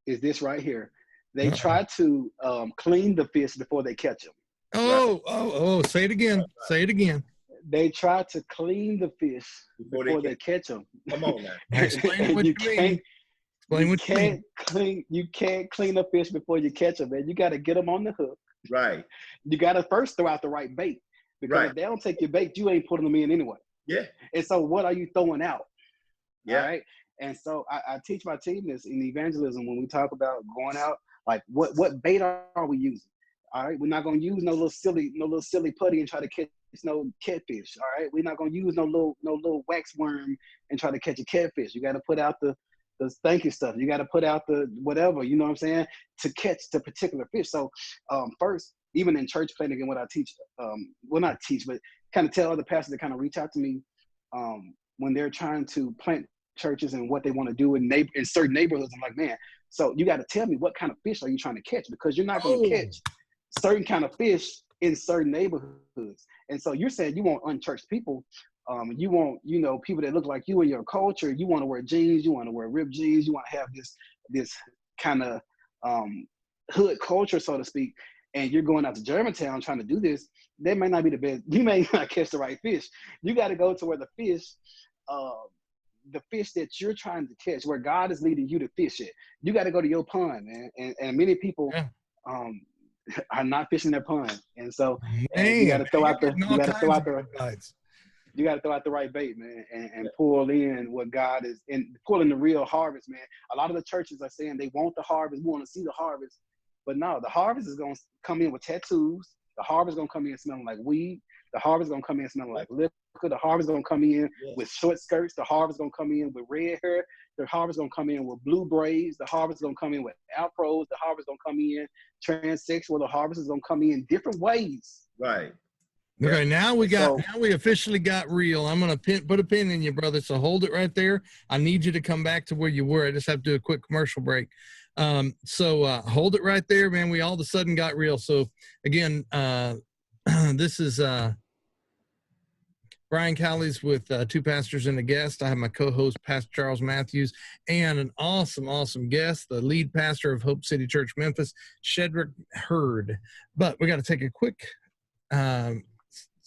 D: is this right here. They try to clean the fish before they catch them.
B: Oh, say it again. Say it again.
D: They try to clean the fish before they catch them.
C: Come on now.
B: Explain what you mean. Explain what you mean.
D: You can't clean a fish before you catch them, man. You got to get them on the hook.
C: Right.
D: You got to first throw out the right bait, because if they don't take your bait, you ain't putting them in anyway.
C: Yeah.
D: And so what are you throwing out?
C: Yeah.
D: All right. And so I teach my team this in evangelism when we talk about going out, like what bait are we using? All right. We're not going to use no little silly putty and try to catch no catfish. All right. We're not going to use no little wax worm and try to catch a catfish. You got to put out the stinky stuff. You got to put out the whatever, you know what I'm saying, to catch the particular fish. So first, even in church planting and what I teach, well, not teach, but kind of tell other pastors to kind of reach out to me when they're trying to plant churches and what they want to do in certain neighborhoods. I'm like, man, so you got to tell me what kind of fish are you trying to catch, because you're not going to catch certain kind of fish in certain neighborhoods. And so you're saying you want unchurched people. You want, people that look like you in your culture. You want to wear jeans. You want to wear ripped jeans. You want to have this kind of hood culture, so to speak. And you're going out to Germantown trying to do this. That may not be the best. You may not catch the right fish. You got to go to where the fish that you're trying to catch, where God is leading you to fish it. You got to go to your pond, man. And many people are not fishing their pond. And so you got to throw out the right bait, man, and pull in what God is, and pull in the real harvest, man. A lot of the churches are saying they want the harvest, we want to see the harvest, but no, the harvest is going to come in with tattoos. The harvest is going to come in smelling like weed. The harvest is going to come in smelling like liquor. The harvest is going to come in with short skirts. The harvest is going to come in with red hair. The harvest is going to come in with blue braids. The harvest is going to come in with afros. The harvest is going to come in transsexual. The harvest is going to come in different ways.
C: Right.
B: Okay, now we officially got real. I'm going to put a pin in you, brother. So hold it right there. I need you to come back to where you were. I just have to do a quick commercial break. So hold it right there, man. We all of a sudden got real. So again, this is Brian Callies with two pastors and a guest. I have my co-host, Pastor Charles Matthews, and an awesome guest, the lead pastor of Hope City Church, Memphis, Shedrick Hurd. But we got to take a quick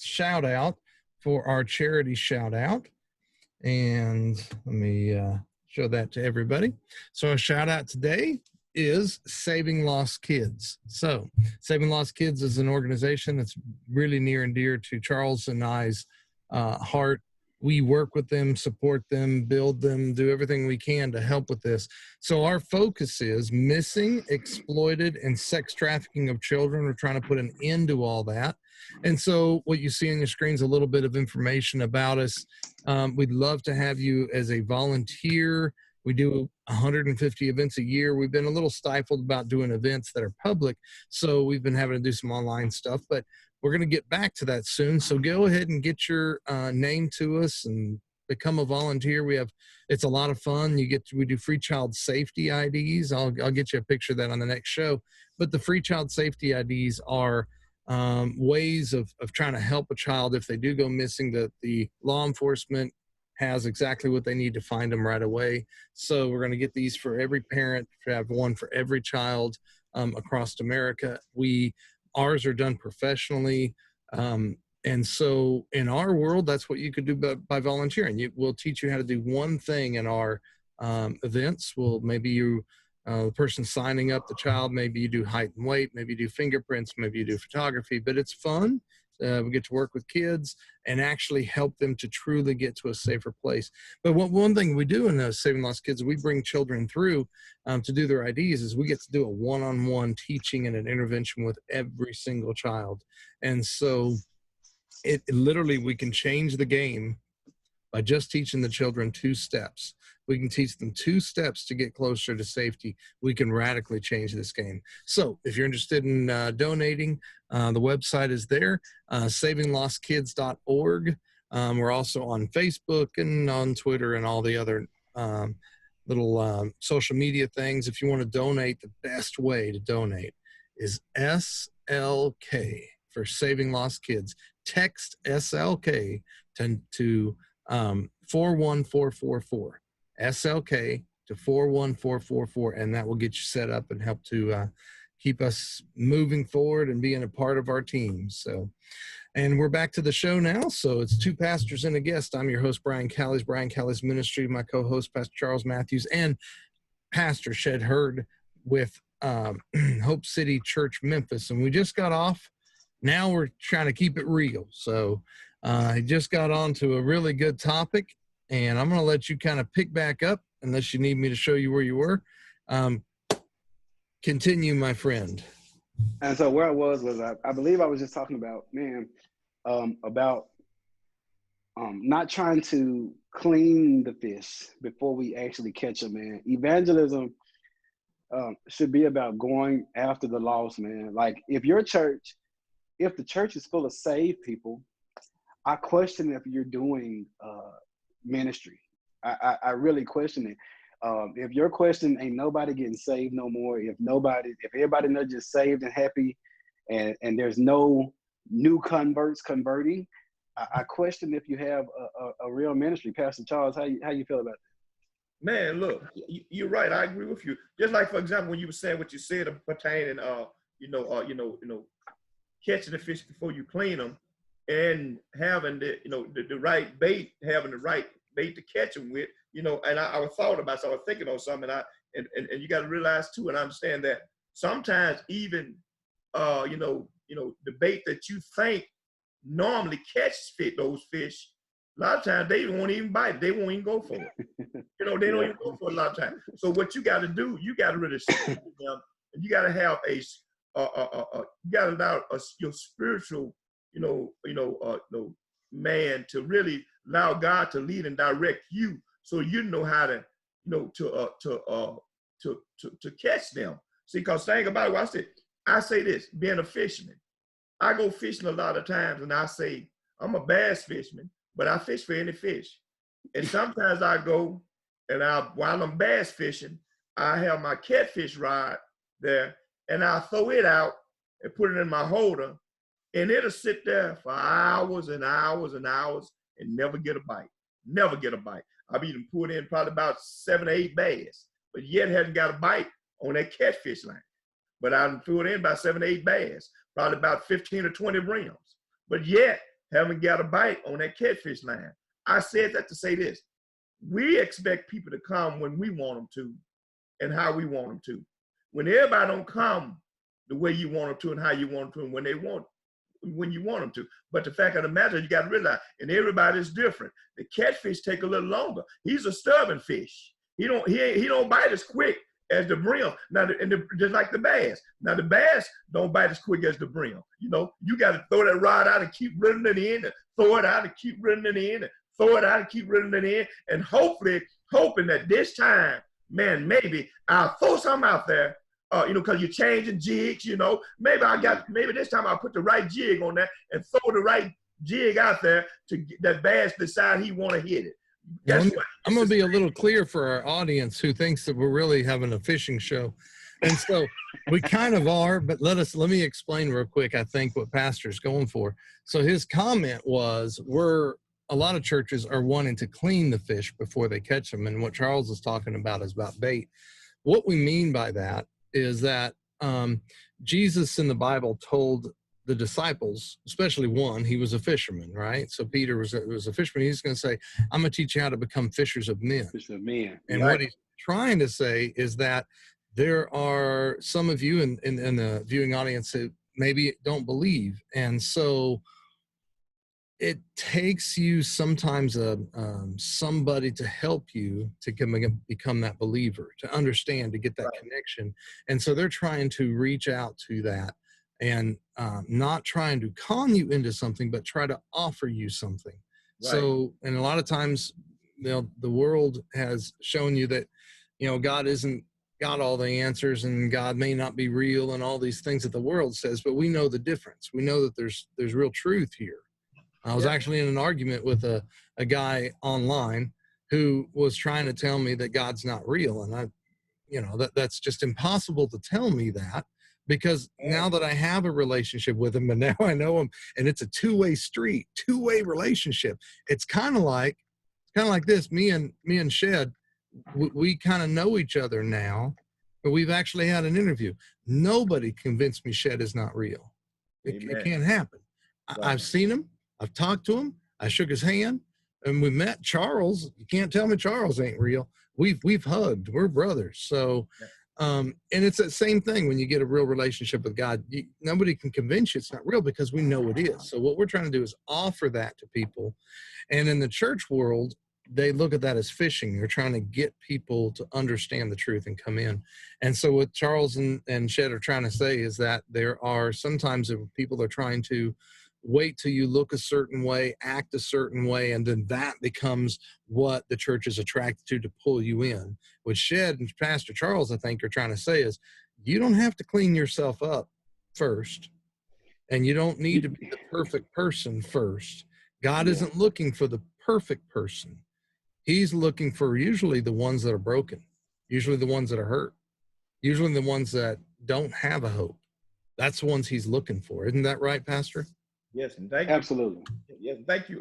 B: shout out for our charity shout out. And let me show that to everybody. So a shout out today is Saving Lost Kids. So Saving Lost Kids is an organization that's really near and dear to Charles and I's heart. We work with them, support them, build them, do everything we can to help with this. So our focus is missing, exploited, and sex trafficking of children. We're trying to put an end to all that. And so what you see on your screen is a little bit of information about us. We'd love to have you as a volunteer. We do 150 events a year. We've been a little stifled about doing events that are public, so we've been having to do some online stuff, but we're going to get back to that soon. So go ahead and get your name to us and become a volunteer. It's a lot of fun. We do free child safety IDs. I'll get you a picture of that on the next show. But the free child safety IDs are ways of trying to help a child if they do go missing, that the law enforcement has exactly what they need to find them right away. So we're going to get these for every parent, to have one for every child across America. Ours are done professionally. And so in our world, that's what you could do by volunteering. We'll teach you how to do one thing in our events. The person signing up the child, maybe you do height and weight, maybe you do fingerprints, maybe you do photography, but it's fun. We get to work with kids and actually help them to truly get to a safer place. But one thing we do in Saving Lost Kids, we bring children through to do their IDs, is we get to do a one-on-one teaching and an intervention with every single child. And so it literally, we can change the game by just teaching the children 2 steps. We can teach them 2 steps to get closer to safety. We can radically change this game. So if you're interested in donating, the website is there, savinglostkids.org. We're also on Facebook and on Twitter and all the other little social media things. If you want to donate, the best way to donate is SLK for Saving Lost Kids. Text SLK to 41444. SLK to 41444, and that will get you set up and help to keep us moving forward and being a part of our team. So, and we're back to the show now. So it's 2 pastors and a guest. I'm your host, Brian Callies, Brian Callies Ministry, my co-host, Pastor Charles Matthews, and Pastor Shed Hurd with Hope City Church, Memphis. And we just got off. Now we're trying to keep it real. So I just got on to a really good topic, and I'm going to let you kind of pick back up unless you need me to show you where you were. Continue, my friend.
D: And so where I was I believe I was just talking about, not trying to clean the fish before we actually catch them, man. Evangelism should be about going after the lost, man. Like if the church is full of saved people, I question if you're doing ministry. I really question it. If your question ain't nobody getting saved no more, if everybody knows just saved and happy, and there's no new converts converting, I question if you have a real ministry. Pastor Charles, how you feel about that?
C: Man, look, you're right. I agree with you. Just like, for example, when you were saying what you said pertaining, catching the fish before you clean them, and having the right bait, having the right bait to catch them with, and I was thought about, so I was thinking on something, and you got to realize too, and understand that sometimes even, the bait that you think normally catch those fish, a lot of times they won't even bite it. They won't even go for it. They don't even go for it a lot of times. So what you got to do, you got to really sit them, and you got to have you got to allow your spiritual, man to really allow God to lead and direct you, so you know how to, to catch them. See, because thing about it, I say this, being a fisherman, I go fishing a lot of times, and I say I'm a bass fisherman, but I fish for any fish. And sometimes I go and while I'm bass fishing, I have my catfish rod there, and I throw it out and put it in my holder, and it'll sit there for hours and hours and hours and never get a bite. Never get a bite. I've even put in probably about 7 or 8 bass, but yet hadn't got a bite on that catfish line. But I threw it in about 7 or 8 bass, probably about 15 or 20 reels, but yet haven't got a bite on that catfish line. I said that to say this: we expect people to come when we want them to and how we want them to. When everybody don't come the way you want them to and how you want them to and when you want them to. But the fact of the matter, you got to realize, and everybody's different. The catfish take a little longer. He's a stubborn fish. He don't bite as quick as the brim. Now, just like the bass. Now, the bass don't bite as quick as the brim. You got to throw that rod out and keep reeling it in, and throw it out and keep reeling it in, and throw it out and keep reeling it in, and hoping that this time, man, maybe I'll throw something out there, because you're changing jigs, maybe this time I'll put the right jig on that and throw the right jig out there to get that bass decide he want to hit it.
B: I'm going to be a little clear for our audience who thinks that we're really having a fishing show. And so we kind of are, but let me explain real quick, I think, what Pastor's going for. So his comment was, a lot of churches are wanting to clean the fish before they catch them. And what Charles is talking about is about bait. What we mean by that is that Jesus in the Bible told the disciples, especially one, he was a fisherman, right? So Peter was a fisherman. He's going to say, I'm going to teach you how to become fishers of men.
D: Fishers of men.
B: And what he's trying to say is that there are some of you in the viewing audience who maybe don't believe. And so it takes you sometimes somebody to help you to become that believer, to understand, to get that connection. And so they're trying to reach out to that and not trying to con you into something, but try to offer you something. So, and a lot of times, the world has shown you that, God isn't got all the answers, and God may not be real, and all these things that the world says, but we know the difference. We know that there's real truth here. I was actually in an argument with a guy online who was trying to tell me that God's not real. And that's just impossible to tell me that, because now that I have a relationship with him and now I know him, and it's a two-way street, two-way relationship. It's kind of like this, me and Shed, we kind of know each other now, but we've actually had an interview. Nobody convinced me Shed is not real. It can't happen. I've seen him. I've talked to him. I shook his hand, and we met Charles. You can't tell me Charles ain't real. We've hugged. We're brothers. So, and it's the same thing when you get a real relationship with God. Nobody can convince you it's not real, because we know it is. So what we're trying to do is offer that to people. And in the church world, they look at that as fishing. They're trying to get people to understand the truth and come in. And so what Charles and Shed are trying to say is that there are sometimes people are trying to wait till you look a certain way, act a certain way, and then that becomes what the church is attracted to pull you in. What Shed and Pastor Charles, I think, are trying to say is, you don't have to clean yourself up first, and you don't need to be the perfect person first. God isn't looking for the perfect person. He's looking for usually the ones that are broken, usually the ones that are hurt, usually the ones that don't have a hope. That's the ones he's looking for. Isn't that right, Pastor?
C: Yes, and thank you.
D: Absolutely.
C: Yes, thank you,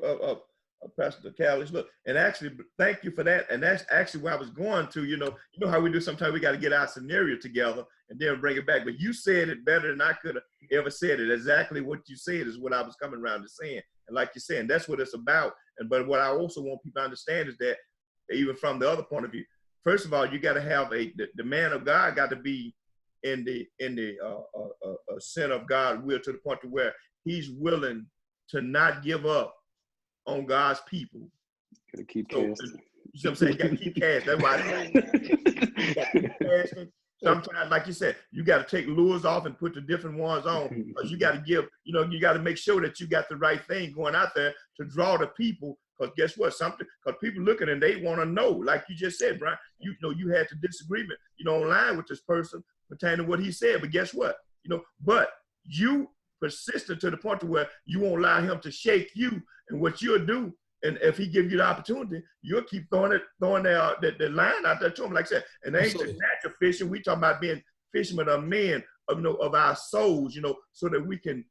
C: Pastor Callies. Look, and actually, thank you for that. And that's actually where I was going to. You know how we do. Sometimes we got to get our scenario together and then bring it back. But you said it better than I could have ever said it. Exactly what you said is what I was coming around to saying. And like you're saying, that's what it's about. But what I also want people to understand is that, even from the other point of view, first of all, you got to have the man of God got to be in the center of God's will, to the point to where he's willing to not give up on God's people.
D: Gotta keep casting.
C: You know what I'm saying? You gotta keep casting. That's why you gotta keep casting. Sometimes, like you said, you got to take lures off and put the different ones on, because you got to give, you got to make sure that you got the right thing going out there to draw the people. Because guess what? Because people looking and they want to know, like you just said, Brian, you had the disagreement, online with this person pertaining to what he said. But guess what? But you persistent to the point to where you won't allow him to shake you. And what you'll do, and if he gives you the opportunity, you'll keep throwing the line out there to him, like I said. And they ain't just natural fishing. We talking about being fishermen of men, of our souls, so that we can,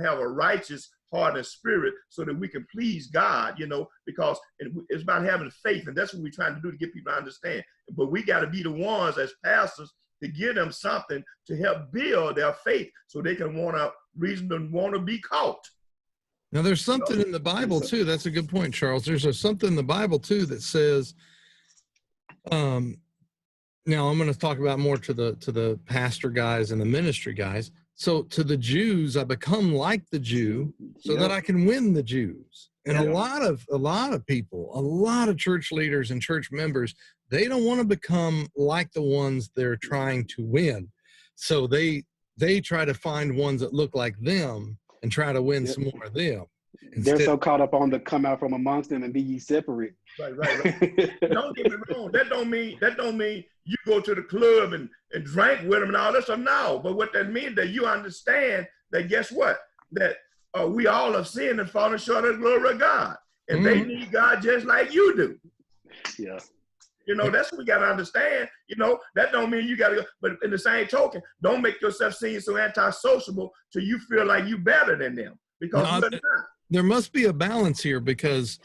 C: have a righteous heart and spirit, so that we can please God, because it's about having faith. And that's what we're trying to do, to get people to understand. But we got to be the ones as pastors to give them something to help build their faith, so they can want to be caught.
B: Now, there's something in the Bible too. That's a good point, Charles. There's something in the Bible too that says, now I'm going to talk about more to the pastor guys and the ministry guys. So to the Jews, I become like the Jew so that I can win the Jews. And a lot of people, a lot of church leaders and church members, they don't want to become like the ones they're trying to win. So they try to find ones that look like them and try to win some more of them.
D: They're so caught up on the come out from amongst them and be ye separate.
C: Right. Don't get me wrong. That don't mean you go to the club and drink with them and all that stuff. No, but what that means, that you understand that, guess what? That we all have sinned and fallen short of the glory of God. And they need God just like you do.
D: Yeah.
C: That's what we got to understand. That don't mean you got to go. But in the same token, don't make yourself seem so antisociable till you feel like you better than them. Because we're not.
B: There must be a balance here, because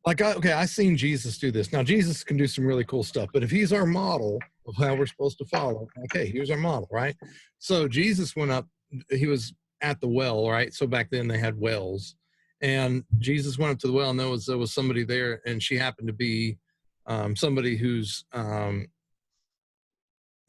B: I seen Jesus do this. Now, Jesus can do some really cool stuff, but if he's our model of how we're supposed to follow, okay, here's our model, right? So Jesus went up, he was at the well, right? So back then they had wells, and Jesus went up to the well, and there was somebody there, and she happened to be somebody who's,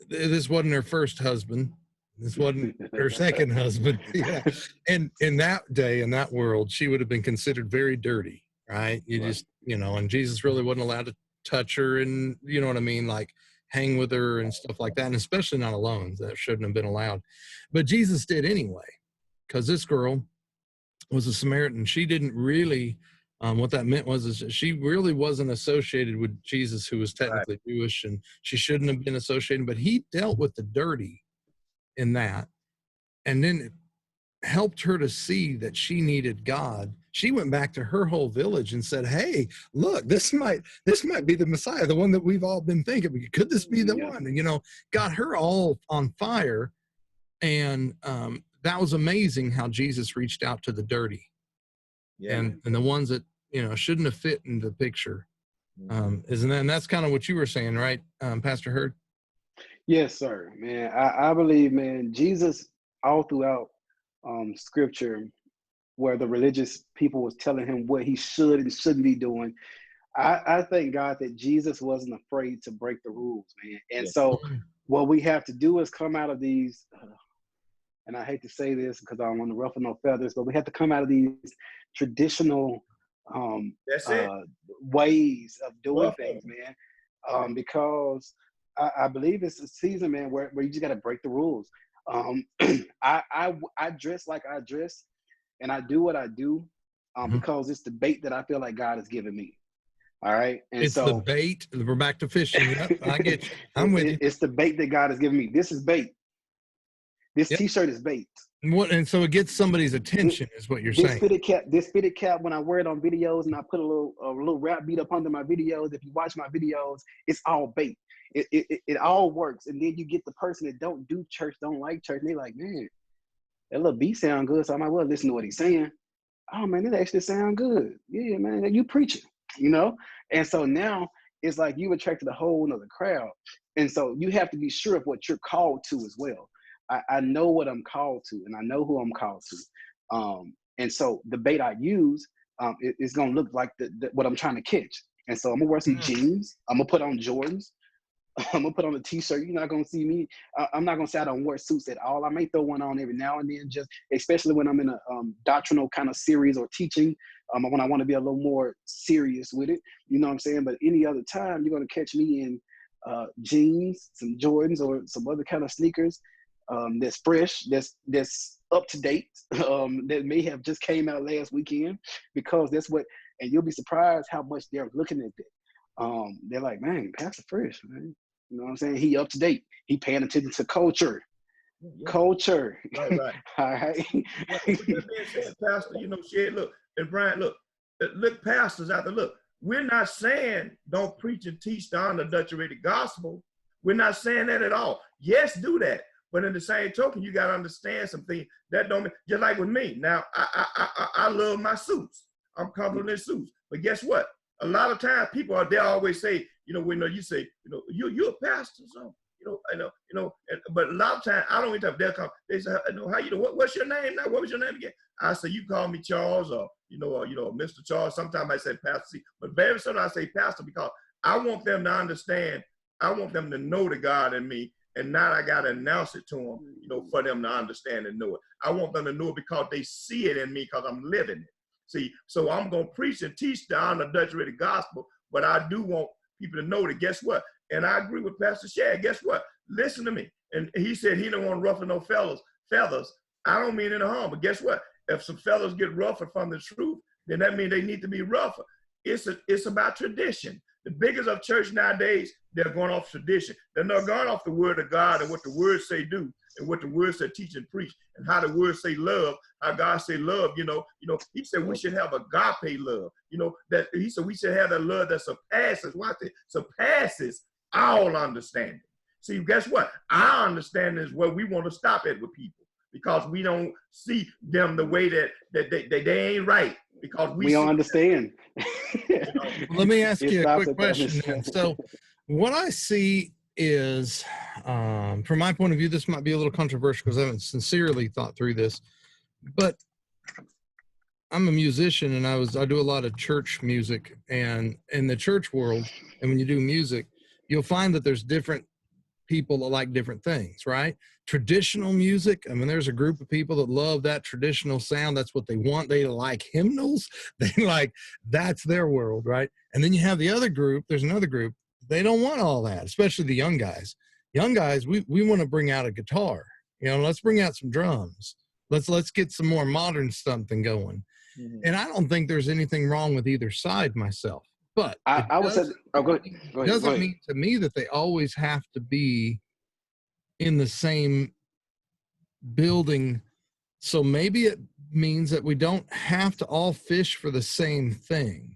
B: this wasn't her first husband. This wasn't her second husband. Yeah. And in that day, in that world, she would have been considered very dirty, right? Just, and Jesus really wasn't allowed to touch her and, you know what I mean? Like hang with her and stuff like that. And especially not alone. That shouldn't have been allowed. But Jesus did anyway, because this girl was a Samaritan. She didn't really What that meant is that she really wasn't associated with Jesus, who was technically Jewish, and she shouldn't have been associated, but he dealt with the dirty in that. And then it helped her to see that she needed God. She went back to her whole village and said, hey, look, this might be the Messiah, the one that we've all been thinking. Could this be the one? And, you know, got her all on fire. And that was amazing how Jesus reached out to the dirty and the ones that, you know, shouldn't have fit in the picture. Isn't that, and that's kind of what you were saying, right, Pastor Hurd?
D: Yes, sir, man. I believe, man, Jesus all throughout scripture, where the religious people was telling him what he should and shouldn't be doing, I thank God that Jesus wasn't afraid to break the rules, man. And so what we have to do is come out of these, and I hate to say this because I don't want to ruffle no feathers, but we have to come out of these traditional ways of doing things, man. Because I believe it's a season, man, where you just got to break the rules. I dress like I dress, and I do what I do because it's the bait that I feel like God has given me. All right, and
B: it's
D: so
B: the bait. We're back to fishing. Yep, I get you. I'm with you.
D: It's the bait that God has given me. This is bait. This T-shirt is bait.
B: And so it gets somebody's attention, is what you're saying.
D: This fitted cap, when I wear it on videos and I put a little rap beat up under my videos, if you watch my videos, it's all bait. It all works. And then you get the person that don't do church, don't like church, and they're like, man, that little beat sound good, so I might well listen to what he's saying. Oh man, it actually sound good. Yeah, man, you preaching, you know? And so now it's like you attracted a whole nother crowd. And so you have to be sure of what you're called to as well. I know what I'm called to, and I know who I'm called to. And so the bait I use is going to look like what I'm trying to catch. And so I'm going to wear some jeans. I'm going to put on Jordans. I'm going to put on a T-shirt. You're not going to see me. I'm not going to say I don't wear suits at all. I may throw one on every now and then, just especially when I'm in a doctrinal kind of series or teaching, when I want to be a little more serious with it. You know what I'm saying? But any other time, you're going to catch me in jeans, some Jordans, or some other kind of sneakers. That's fresh, that's up to date, that may have just came out last weekend, because that's what, and you'll be surprised how much they're looking at that. They're like, man, Pastor Fresh, man. You know what I'm saying? He up to date. He paying attention to culture. Culture.
C: Right.
D: All right.
C: That being said, Pastor, you know, shit, look, and Brian, look, pastors out there, look, we're not saying don't preach and teach the unadulterated gospel. We're not saying that at all. Yes, do that. But in the same token, you got to understand something that don't mean, just like with me. Now, I love my suits. I'm comfortable in suits. But guess what? A lot of times people they always say, you know, when you say, you know, you're a pastor, so, but a lot of times I don't even have they'll come. They say, how you know, what's your name now? What was your name again? I say, you call me Charles, or Mr. Charles. Sometimes I say Pastor C, but very soon I say Pastor, because I want them to understand. I want them to know the God in me. And now I got to announce it to them, you know, for them to understand and know it. I want them to know it because they see it in me, because I'm living it. See, so I'm going to preach and teach the unadulterated gospel, but I do want people to know that, guess what? And I agree with Pastor Shad. Guess what? Listen to me. And he said he don't want to ruffle no feathers. I don't mean any harm, but guess what? If some fellas get ruffled from the truth, then that means they need to be ruffled. It's about tradition. The biggest of church nowadays, they're going off tradition. They're not going off the word of God and what the word say do, and what the word say teach and preach, and how the word say love, how God say love. You know, he said we should have agape love. You know, that he said we should have that love that surpasses, surpasses all understanding. See, guess what? Our understanding is where we want to stop at with people, because we don't see them the way that they ain't right, because we
D: don't understand.
B: Let me ask you a quick question then. So what I see is, from my point of view, this might be a little controversial because I haven't sincerely thought through this, but I'm a musician and I do a lot of church music, and in the church world, and when you do music, you'll find that there's different people that like different things, right? Traditional music, I mean, there's a group of people that love that traditional sound. That's what they want. They like hymnals. That's their world, right? And then you have the other group. There's another group. They don't want all that, especially the young guys. Young guys, we want to bring out a guitar. You know, let's bring out some drums. Let's get some more modern something going. And I don't think there's anything wrong with either side myself. But
D: I would say, go ahead.
B: Doesn't mean to me that they always have to be in the same building. So maybe it means that we don't have to all fish for the same thing.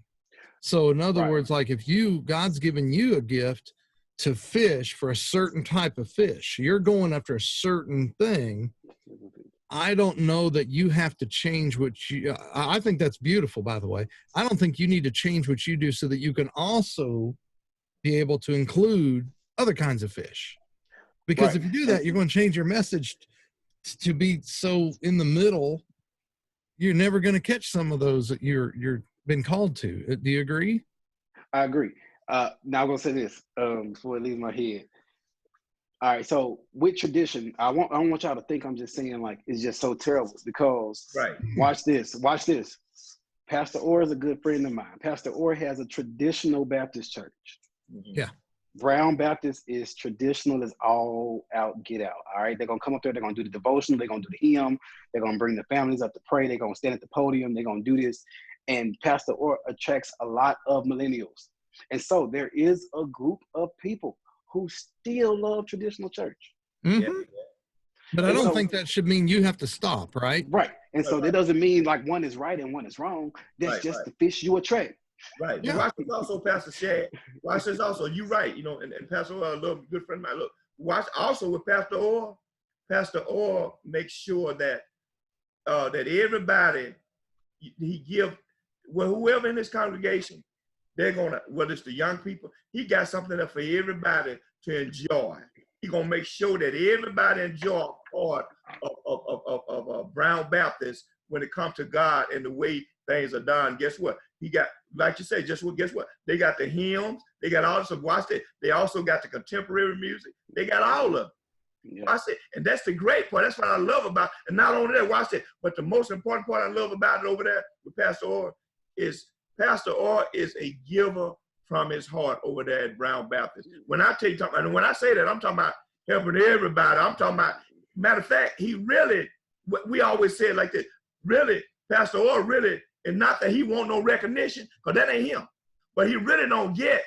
B: So in other words, like if God's given you a gift to fish for a certain type of fish, you're going after a certain thing. I don't know that you have to change what I think that's beautiful, by the way. I don't think you need to change what you do so that you can also be able to include other kinds of fish. Because if you do that, you're going to change your message to be so in the middle. You're never going to catch some of those that you're been called to. Do you agree?
D: I agree. Now I'm going to say this before it leaves my head. All right, so with tradition, I don't want y'all to think I'm just saying like it's just so terrible, because watch this. Pastor Orr is a good friend of mine. Pastor Orr has a traditional Baptist church.
B: Yeah.
D: Brown Baptist is traditional as all out, get out. All right, they're gonna come up there, they're gonna do the devotion, they're gonna do the hymn, they're gonna bring the families up to pray, they're gonna stand at the podium, they're gonna do this. And Pastor Orr attracts a lot of millennials. And so there is a group of people who still love traditional church.
B: But I don't think that should mean you have to stop, right?
D: Right. And so that doesn't mean like one is right and one is wrong. That's just the fish you attract.
C: Right. Yeah. Watch this also, Pastor Shad. Watch this also. You're right. You know, and Pastor Orr, a little good friend of mine. Look, watch also with Pastor Orr. Pastor Orr makes sure that that everybody he give, well, whoever in his congregation, they're gonna, whether it's the young people, he got something there for everybody to enjoy. He's gonna make sure that everybody enjoy part of Brown Baptist when it comes to God and the way things are done. Guess what? He got, like you say, guess what? They got the hymns, they got all this stuff. Watch it. They also got the contemporary music. They got all of it. Yeah. Watch it. And that's the great part. That's what I love about it. And not only that, watch it, but the most important part I love about it over there with Pastor Orr is Pastor Orr is a giver from his heart over there at Brown Baptist. When I tell you, and when I say that, I'm talking about helping everybody. I'm talking about, matter of fact, he really, we always say it like this, really, Pastor Orr really, and not that he want no recognition, because that ain't him, but he really don't get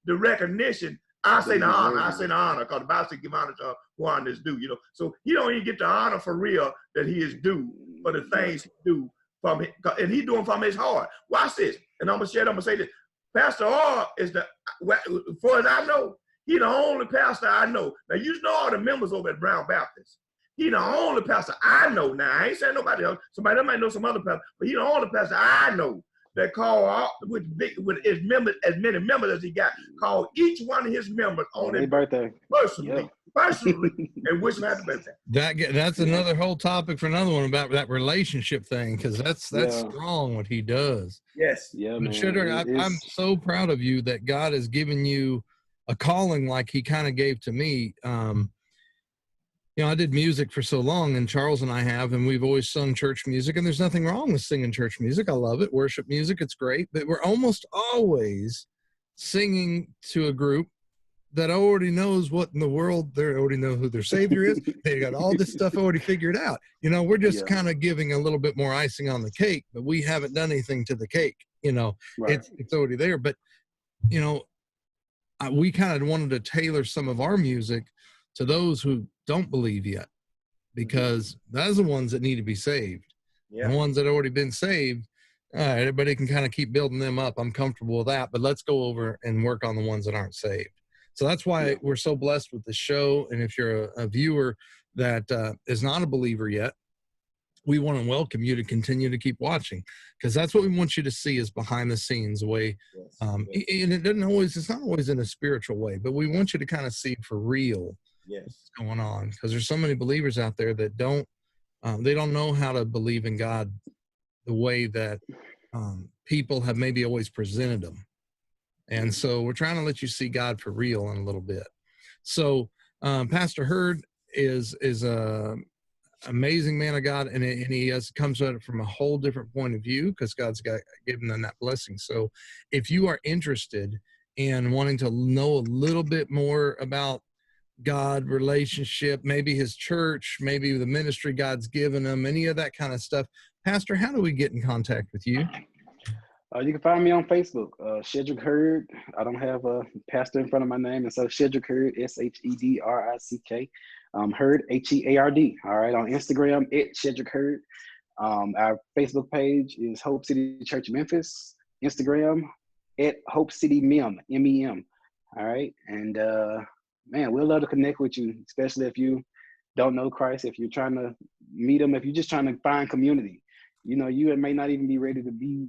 C: the recognition. I say the honor, because the Bible says give honor to who honor is due, you know. So he don't even get the honor for real that he is due for the things he do from his, and he doing from his heart. Watch this, and I'm gonna say this. Pastor Orr is the, as far as I know, he the only pastor I know. Now you know all the members over at Brown Baptist. He the only pastor I know now. I ain't saying nobody else. Somebody that might know some other pastor, but he the only pastor I know that call out with his members, as many members as he got, call each one of his members on their birthday personally, and wish him happy birthday.
B: That's another whole topic for another one about that relationship thing, because that's strong what he does.
C: Yes.
D: Yeah,
B: but Shadrach, I'm so proud of you that God has given you a calling like he kind of gave to me. You know, I did music for so long, and Charles and I have, and we've always sung church music, and there's nothing wrong with singing church music. I love it. Worship music, it's great, but we're almost always singing to a group that already knows what in the world, they already know who their Savior is. They got all this stuff already figured out. You know, we're just kind of giving a little bit more icing on the cake, but we haven't done anything to the cake. You know, it's already there. But, you know, we kind of wanted to tailor some of our music to those who don't believe yet, because those are the ones that need to be saved. The ones that already been saved, everybody can kind of keep building them up. I'm comfortable with that, but let's go over and work on the ones that aren't saved. So that's why we're so blessed with the show. And if you're a viewer that is not a believer yet, we want to welcome you to continue to keep watching, because that's what we want you to see is behind the scenes way. And it's not always in a spiritual way, but we want you to kind of see for real what's going on, because there's so many believers out there that don't know how to believe in God the way that people have maybe always presented them. And so we're trying to let you see God for real in a little bit. So Pastor Hurd is a amazing man of God, and he comes at it from a whole different point of view, because God's given them that blessing. So if you are interested in wanting to know a little bit more about God, relationship, maybe his church, maybe the ministry God's given him, any of that kind of stuff, Pastor, how do we get in contact with you?
D: You can find me on Facebook, Shedrick Hurd. I don't have a pastor in front of my name, and so Shedrick Hurd, Shedrick, Hurd, Heard. All right, on Instagram, Shedrick Hurd. Our Facebook page is Hope City Church Memphis. Instagram, Hope City Mem, M-E-M. All right, and man, we'd love to connect with you, especially if you don't know Christ, if you're trying to meet him, if you're just trying to find community. You know, you may not even be ready to be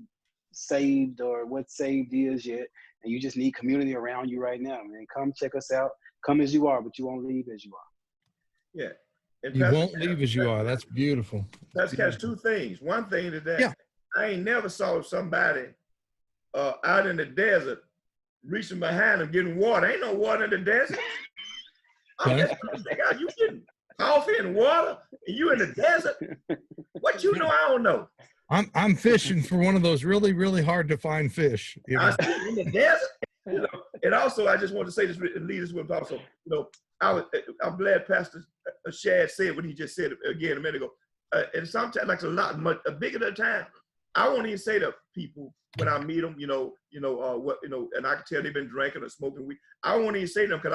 D: saved or what saved is yet, and you just need community around you right now, man. Come check us out. Come as you are, but you won't leave as you are.
C: Yeah. And
B: You won't leave as you are. That's beautiful.
C: That's catch two things. One thing is that I ain't never saw somebody out in the desert reaching behind them getting water. Ain't no water in the desert. You getting coffee and water, and you in the desert? What you know? I don't know.
B: I'm fishing for one of those really, really hard to find fish. You know?
C: In the desert. You know? And also, I just want to say this and lead us with also, you know, I'm glad Pastor Shad said what he just said again a minute ago. And sometimes, like a bigger than time, I won't even say to people when I meet them, and I can tell they've been drinking or smoking weed. I won't even say to them because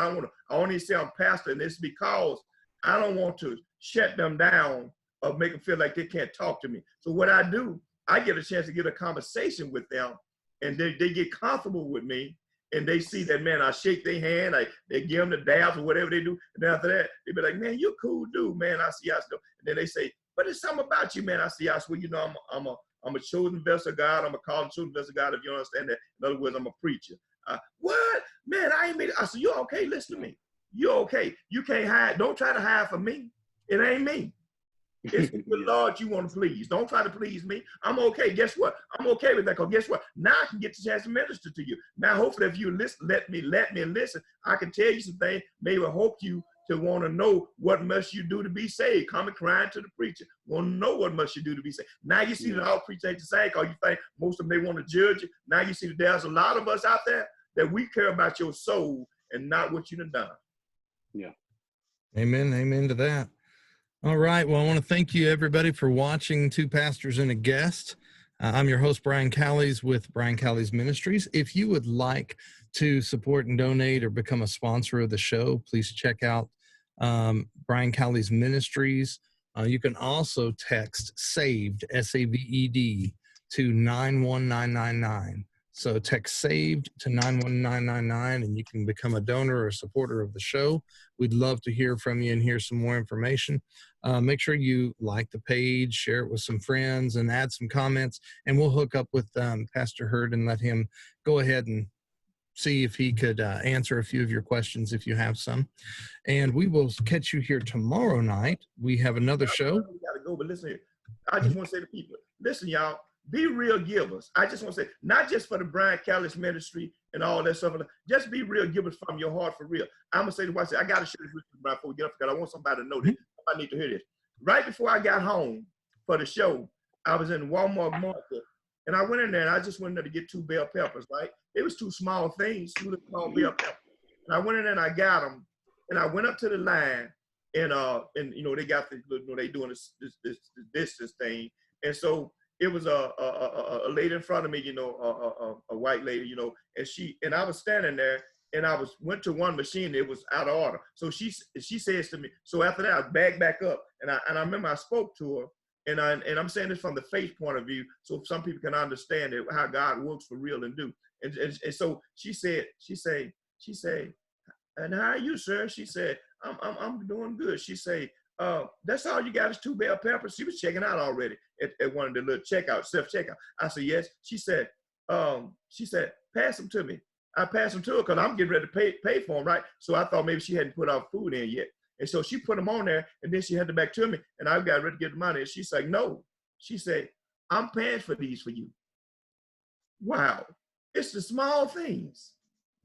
C: I won't even say I'm pastor, and it's because I don't want to shut them down or make them feel like they can't talk to me. So what I do, I get a chance to get a conversation with them, and they get comfortable with me, and they see that, man, I shake their hand, they give them the dabs or whatever they do, and then after that, they be like, man, you're a cool dude, man, I see how stuff. And then they say, but it's something about you, man, I see how well, you know, I'm a chosen vessel of God, I'm a called chosen vessel of God, if you don't understand that. In other words, I'm a preacher. What? Man, I ain't made it. I said, you're okay, listen to me. You're okay. You can't hide. Don't try to hide from me. It ain't me. It's the Lord you want to please. Don't try to please me. I'm okay. Guess what? I'm okay with that. Because guess what? Now I can get the chance to minister to you. Now, hopefully, if you listen, let me listen. I can tell you some things. Maybe hope you to want to know what must you do to be saved. Coming crying to the preacher. Want to know what must you do to be saved. Now you see that all preachers ain't the same because you think most of them, they want to judge you. Now you see that there's a lot of us out there that we care about your soul and not what you done.
D: Yeah.
B: Amen. Amen to that. All right. Well, I want to thank you, everybody, for watching Two Pastors and a Guest. I'm your host, Brian Callies, with Brian Callies Ministries. If you would like to support and donate or become a sponsor of the show, please check out Brian Callies Ministries. You can also text SAVED, S-A-V-E-D, to 91999. So text SAVED to 91999, and you can become a donor or a supporter of the show. We'd love to hear from you and hear some more information. Make sure you like the page, share it with some friends, and add some comments, and we'll hook up with Pastor Hurd and let him go ahead and see if he could answer a few of your questions if you have some. And we will catch you here tomorrow night. We have another show.
C: We got to go, but listen here. I just want to say to people, listen, y'all, be real givers. I just want to say, not just for the Brian Callies Ministry and all that stuff, just be real givers from your heart for real. I'm going to say to wife, I got to share this with you, Brian, before we get up, because I want somebody to know this. I need to hear this. Right before I got home for the show, I was in Walmart market, and I went in there, and I just went in there to get 2 bell peppers, right? It was 2 small things, 2 small bell peppers. And I went in there, and I got them, and I went up to the line, and you know, they got the, you know, they doing this thing. And so it was a lady in front of me, you know, a white lady, you know, and I was standing there, and I went to one machine, it was out of order. So she says to me, so after that, I backed back up, and I remember I spoke to her, and I'm saying this from the faith point of view, so some people can understand it, how God works for real and do. And so she said, and how are you, sir? She said, I'm doing good. She said, that's all you got is 2 bell peppers. She was checking out already at one of the little self-checkout. I said, yes. She said, pass them to me. I passed them to her because I'm getting ready to pay for them, right? So I thought maybe she hadn't put our food in yet. And so she put them on there, and then she handed them back to me, and I got ready to get the money. And she's like, no. She said, I'm paying for these for you. Wow. It's the small things.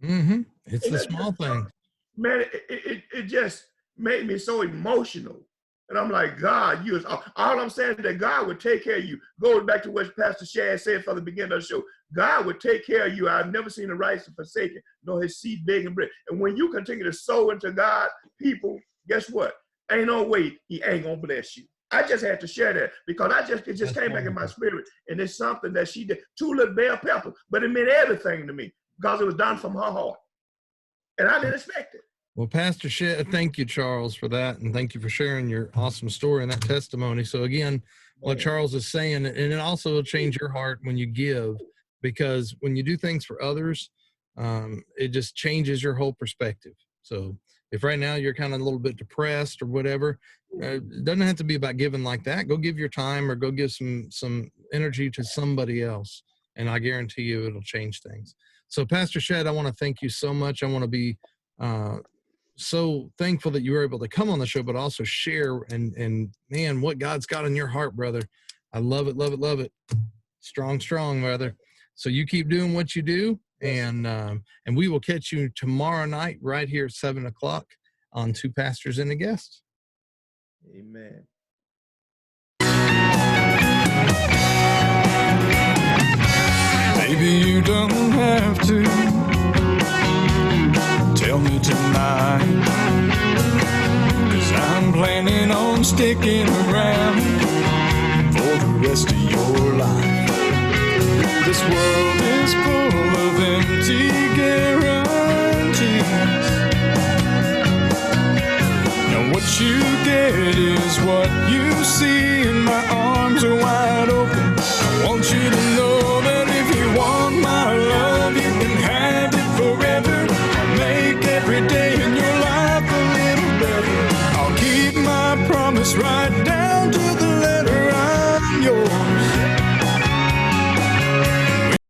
B: Mm-hmm. It's the small things.
C: Man, it just made me so emotional. And I'm like, God, all I'm saying is that God would take care of you. Going back to what Pastor Shad said from the beginning of the show, God would take care of you. I've never seen the righteous forsaken, nor his seed begging bread. And when you continue to sow into God, people, guess what? Ain't no way he ain't gonna bless you. I just had to share that because it just came back in my spirit. And it's something that she did. 2 little bell peppers, but it meant everything to me because it was done from her heart. And I didn't expect it.
B: Well, Pastor Shedd, thank you, Charles, for that. And thank you for sharing your awesome story and that testimony. So again, what Charles is saying, and it also will change your heart when you give, because when you do things for others, it just changes your whole perspective. So if right now you're kind of a little bit depressed or whatever, it doesn't have to be about giving like that. Go give your time or go give some energy to somebody else. And I guarantee you it'll change things. So Pastor Shedd, I want to thank you so much. I want to be so thankful that you were able to come on the show, but also share and man, what God's got in your heart, brother. I love it, love it, love it. Strong, brother. So you keep doing what you do. And we will catch you tomorrow night right here at 7:00 on Two Pastors and a Guest.
C: Amen.
A: Maybe you don't have to tell me tonight, 'cause I'm planning on sticking around for the rest of your life. This world is full of empty guarantees. Now what you get is what you see, and my arms are wide open. I want you to know that if you want my love, you can have it forever. I'll make every day in your life a little better. I'll keep my promise right down